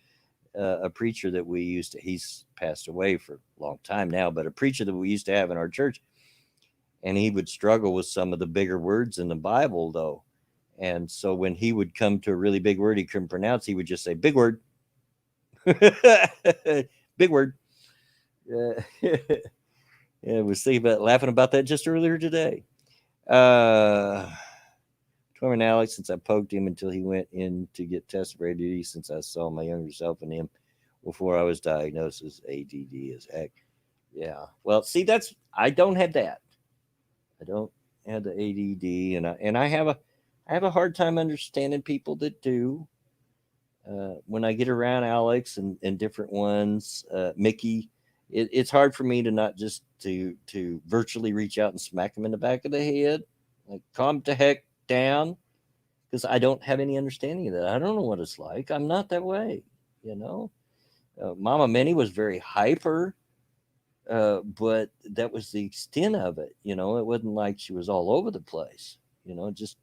a preacher that we used to, he's passed away for a long time now, but a preacher that we used to have in our church, and he would struggle with some of the bigger words in the Bible, though. And so when he would come to a really big word he couldn't pronounce, he would just say, big word. Big word. Yeah, I was laughing about that just earlier today. 12 Torment Alex since I poked him until he went in to get tested for ADD since I saw my younger self in him before I was diagnosed as ADD as heck. Yeah. Well, see, I don't have that. I don't have the ADD, and I have a hard time understanding people that do. When I get around Alex and different ones, Mickey, it's hard for me to not just to virtually reach out and smack him in the back of the head, like calm the heck down, because I don't have any understanding of that. I don't know what it's like. I'm not that way, you know. Mama Minnie was very hyper, but that was the extent of it. You know, it wasn't like she was all over the place. You know, just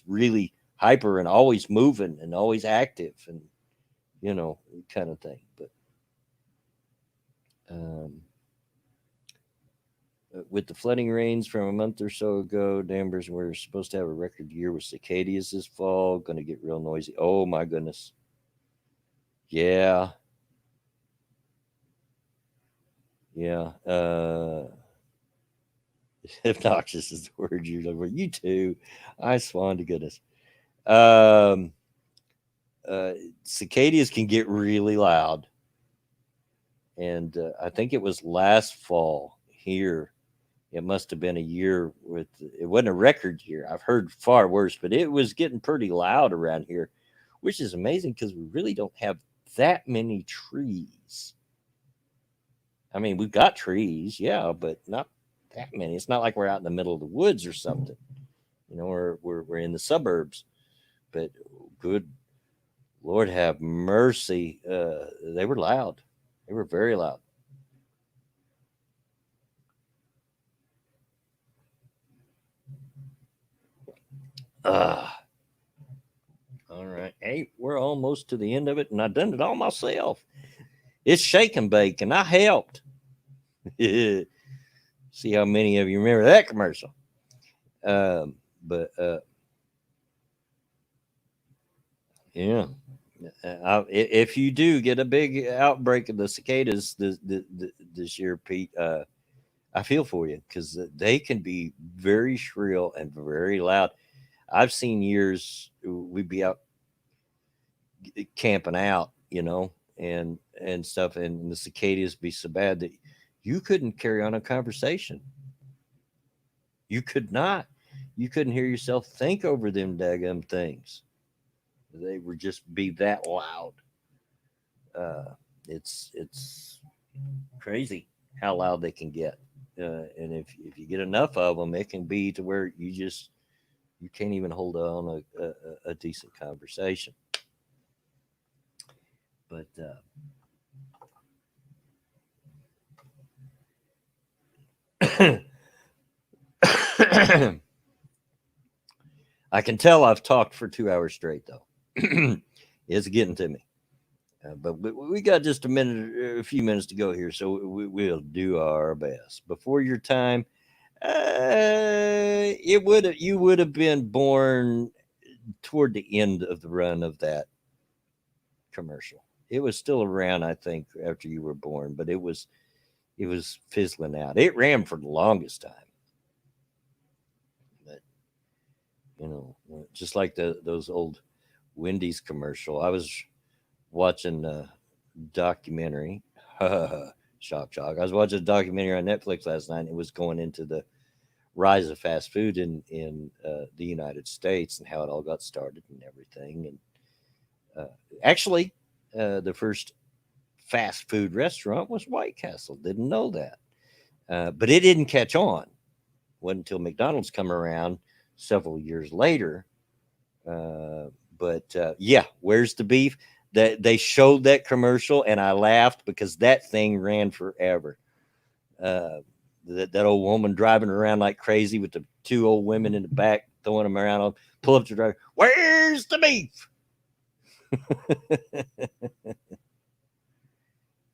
really hyper and always moving and always active and kind of thing. But um, with the flooding rains from a month or so ago, Danvers were supposed to have a record year with cicadas this fall. Going to get real noisy. Oh my goodness. Yeah. Yeah. Obnoxious is the word you're looking for. You too. I swan to goodness. Um, uh, Cicadas can get really loud. And I think it was last fall here. It must have been a year with, it wasn't a record year. I've heard far worse, but it was getting pretty loud around here, which is amazing because we really don't have that many trees. I mean, we've got trees, yeah, but not that many. It's not like we're out in the middle of the woods or something. You know, we're in the suburbs. But good Lord have mercy, they were loud. They were very loud. Ah, all right. Hey, we're almost to the end of it, and I done it all myself. It's shake and bake, and I helped. See how many of you remember that commercial. But yeah, if you do get a big outbreak of the cicadas this year, Pete, I feel for you because they can be very shrill and very loud. I've seen years we'd be out camping out, and stuff, and the cicadas be so bad that you couldn't carry on a conversation. You could not. You couldn't hear yourself think over them daggum things. They would just be that loud. Uh, it's crazy how loud they can get, and if you get enough of them, it can be to where you can't even hold on a decent conversation. But I can tell I've talked for 2 hours straight, though. It's getting to me. But we got just a few minutes to go here, so we'll do our best. Before your time, you would have been born toward the end of the run of that commercial. It was still around, I think, after you were born, but it was fizzling out. It ran for the longest time, but just like those old Wendy's commercial. I was watching a documentary. Shock, shock. I was watching a documentary on Netflix last night. And it was going into the rise of fast food in the United States and how it all got started and everything. And actually, the first fast food restaurant was White Castle. Didn't know that, but it didn't catch on. Wasn't until McDonald's come around several years later. But yeah, where's the beef? That they showed that commercial, and I laughed because that thing ran forever. Uh, that old woman driving around like crazy with the two old women in the back throwing them around. Pull up to the driver. Where's the beef?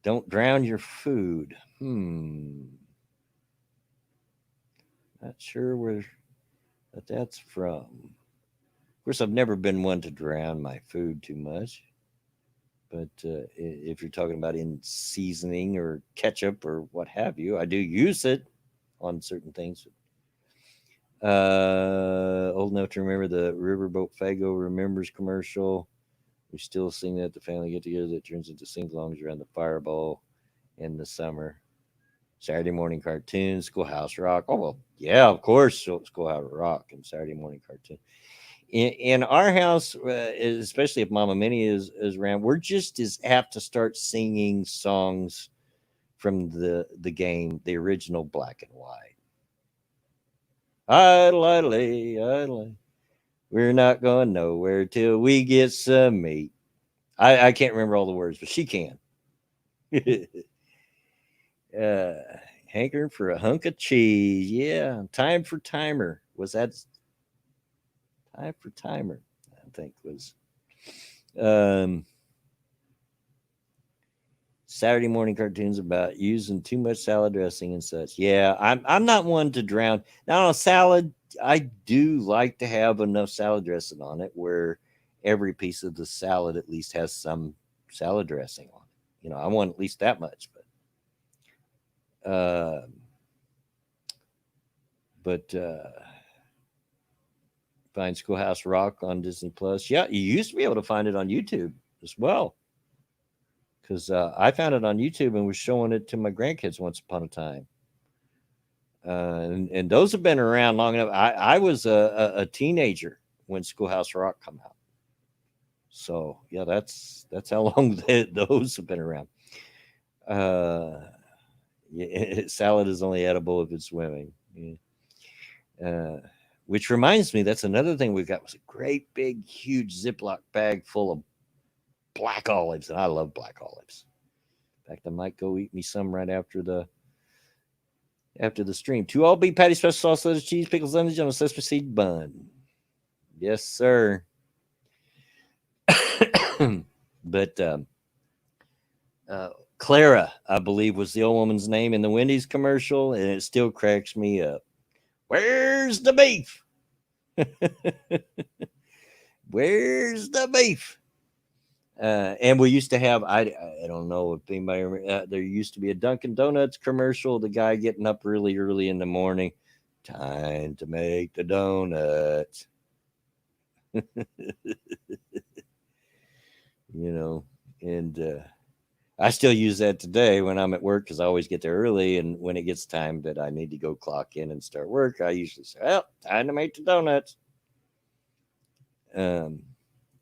Don't drown your food. Not sure where that's from. Of course, I've never been one to drown my food too much. But if you're talking about in seasoning or ketchup or what have you, I do use it on certain things. Old enough to remember the Riverboat Fago Remembers commercial. We still sing that at the family get together that turns into sing-alongs around the fireball in the summer. Saturday morning cartoons, Schoolhouse Rock. Oh well, yeah, of course, Schoolhouse Rock and Saturday morning cartoon. In our house, especially if Mama Minnie is around, we're just as apt to start singing songs from the game, the original black and white. Idle, idle, idle. We're not going nowhere till we get some meat. I can't remember all the words, but she can. uh, Hankering for a hunk of cheese. Yeah. Time for timer. Was that time for timer? I think was um, Saturday morning cartoons about using too much salad dressing and such. Yeah, I'm not one to drown. Now on a salad, I do like to have enough salad dressing on it where every piece of the salad at least has some salad dressing on it. I want at least that much, uh, but find Schoolhouse Rock on Disney Plus. Yeah, you used to be able to find it on YouTube as well. Because I found it on YouTube and was showing it to my grandkids once upon a time. And those have been around long enough. I was a teenager when Schoolhouse Rock come out. So yeah, that's how long those have been around. Uh, yeah, salad is only edible if it's swimming. Yeah. Which reminds me, that's another thing we've got was a great big huge Ziploc bag full of black olives, and I love black olives. In fact, I might go eat me some right after the stream. 2 all beef patty, special sauce, lettuce, cheese, pickles, onions on a sesame seed bun. Yes, sir. But Clara, I believe, was the old woman's name in the Wendy's commercial, and it still cracks me up. Where's the beef? Where's the beef? And we used to have, I don't know if anybody remember, there used to be a Dunkin' Donuts commercial, the guy getting up really early in the morning, time to make the donuts. you know, and I still use that today when I'm at work because I always get there early. And when it gets time that I need to go clock in and start work, I usually say, well, time to make the donuts. Of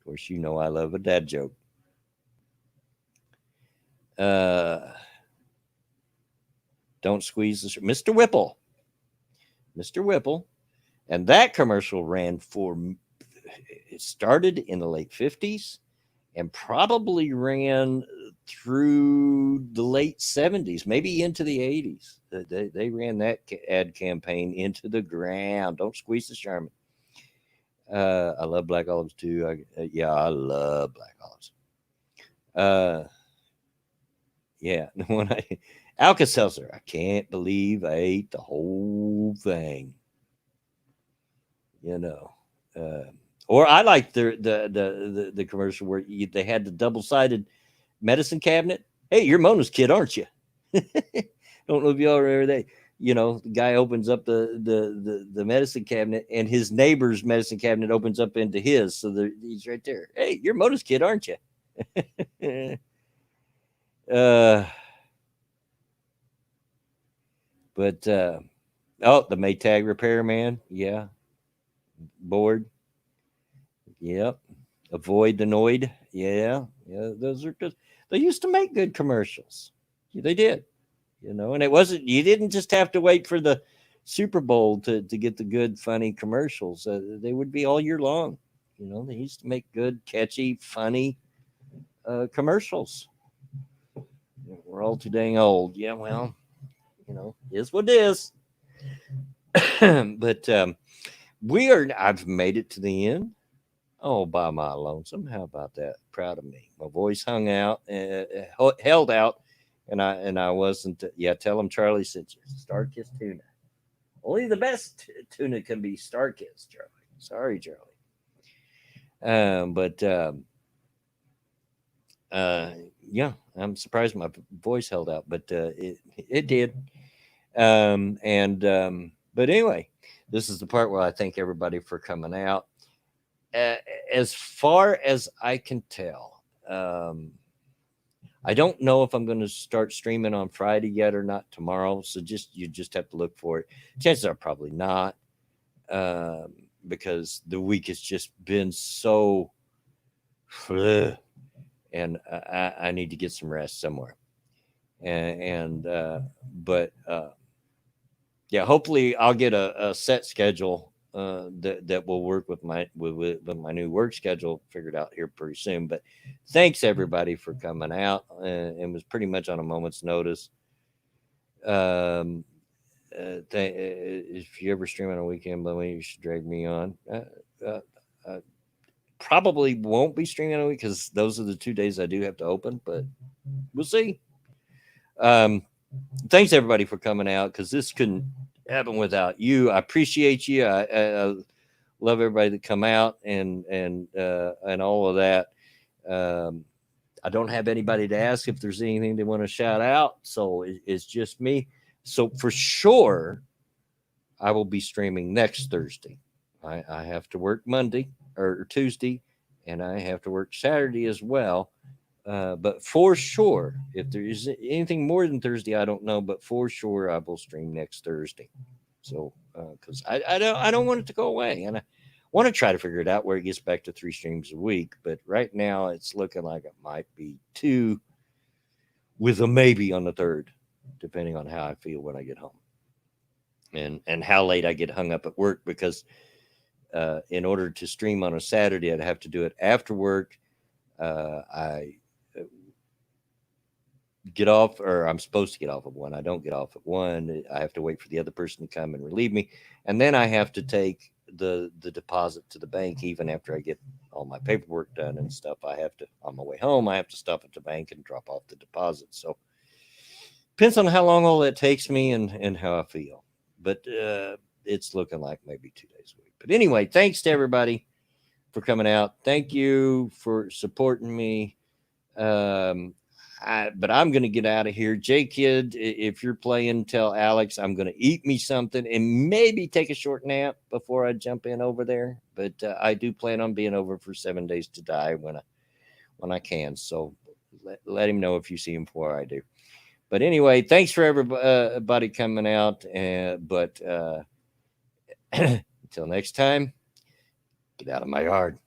course, I love a dad joke. Uh, don't squeeze the Mr. Whipple. Mr. Whipple. And that commercial ran it started in the late 50s and probably ran through the late 70s, maybe into the 80s. They ran that ad campaign into the ground. Don't squeeze the Charmin. I love black olives too. Yeah, I love black olives. Yeah, when Alka Seltzer, I can't believe I ate the whole thing. You know, uh, or I like the commercial where they had the double sided medicine cabinet. Hey, you're Mona's kid, aren't you? Don't know if y'all remember that. The guy opens up the medicine cabinet, and his neighbor's medicine cabinet opens up into his. So he's right there. Hey, you're Mona's kid, aren't you? uh, but oh, the Maytag repairman. Yeah, bored. Yep. Avoid the Noid. Yeah, yeah. Those are good. They used to make good commercials. They did. And it wasn't. You didn't just have to wait for the Super Bowl to get the good, funny commercials. They would be all year long. They used to make good, catchy, funny commercials. We're all too dang old. Yeah, well, is what it is. But we are. I've made it to the end. Oh, by my lonesome. How about that? Proud of me. My voice hung out, held out, and I wasn't. Yeah, tell them Charlie sent you. Star-Kissed tuna. Only the best tuna can be Star-Kissed, Charlie. Sorry, Charlie. But yeah, I'm surprised my voice held out, but it did. But anyway, This is the part where I thank everybody for coming out. Uh, as far as I can tell, I don't know if I'm going to start streaming on Friday yet or not tomorrow. So you just have to look for it. Chances are probably not, um, because the week has just been so, and I need to get some rest somewhere. And but yeah, hopefully I'll get a set schedule that will work with with my new work schedule figured out here pretty soon. But thanks everybody for coming out. It was pretty much on a moment's notice. Um, if you ever stream on a weekend, Billy, you should drag me on. Uh, uh, Probably won't be streaming on a week because those are the 2 days I do have to open, but we'll see. Um, Thanks everybody for coming out because this couldn't happen without you. I appreciate you. I love everybody that come out and all of that. Um, I don't have anybody to ask if there's anything they want to shout out, so it's just me. So for sure, I will be streaming next Thursday. I have to work Monday or Tuesday, and I have to work Saturday as well. But for sure, if there is anything more than Thursday, I don't know. But for sure, I will stream next Thursday. So, because I don't want it to go away, and I want to try to figure it out where it gets back to 3 streams a week. But right now, it's looking like it might be 2, with a maybe on the third, depending on how I feel when I get home, and how late I get hung up at work. Because in order to stream on a Saturday, I'd have to do it after work. I get off, or I'm supposed to get off at 1. I don't get off at 1. I have to wait for the other person to come and relieve me, and then I have to take the deposit to the bank even after I get all my paperwork done and stuff. I have to, on my way home, I have to stop at the bank and drop off the deposit. So depends on how long all that takes me and how I feel. But it's looking like maybe 2 days a week. But anyway, thanks to everybody for coming out. Thank you for supporting me. But I'm going to get out of here. J Kid, if you're playing, tell Alex I'm going to eat me something and maybe take a short nap before I jump in over there. But I do plan on being over for 7 days to die when I can. So let him know if you see him before I do. But anyway, thanks for everybody coming out. But until next time, get out of my yard.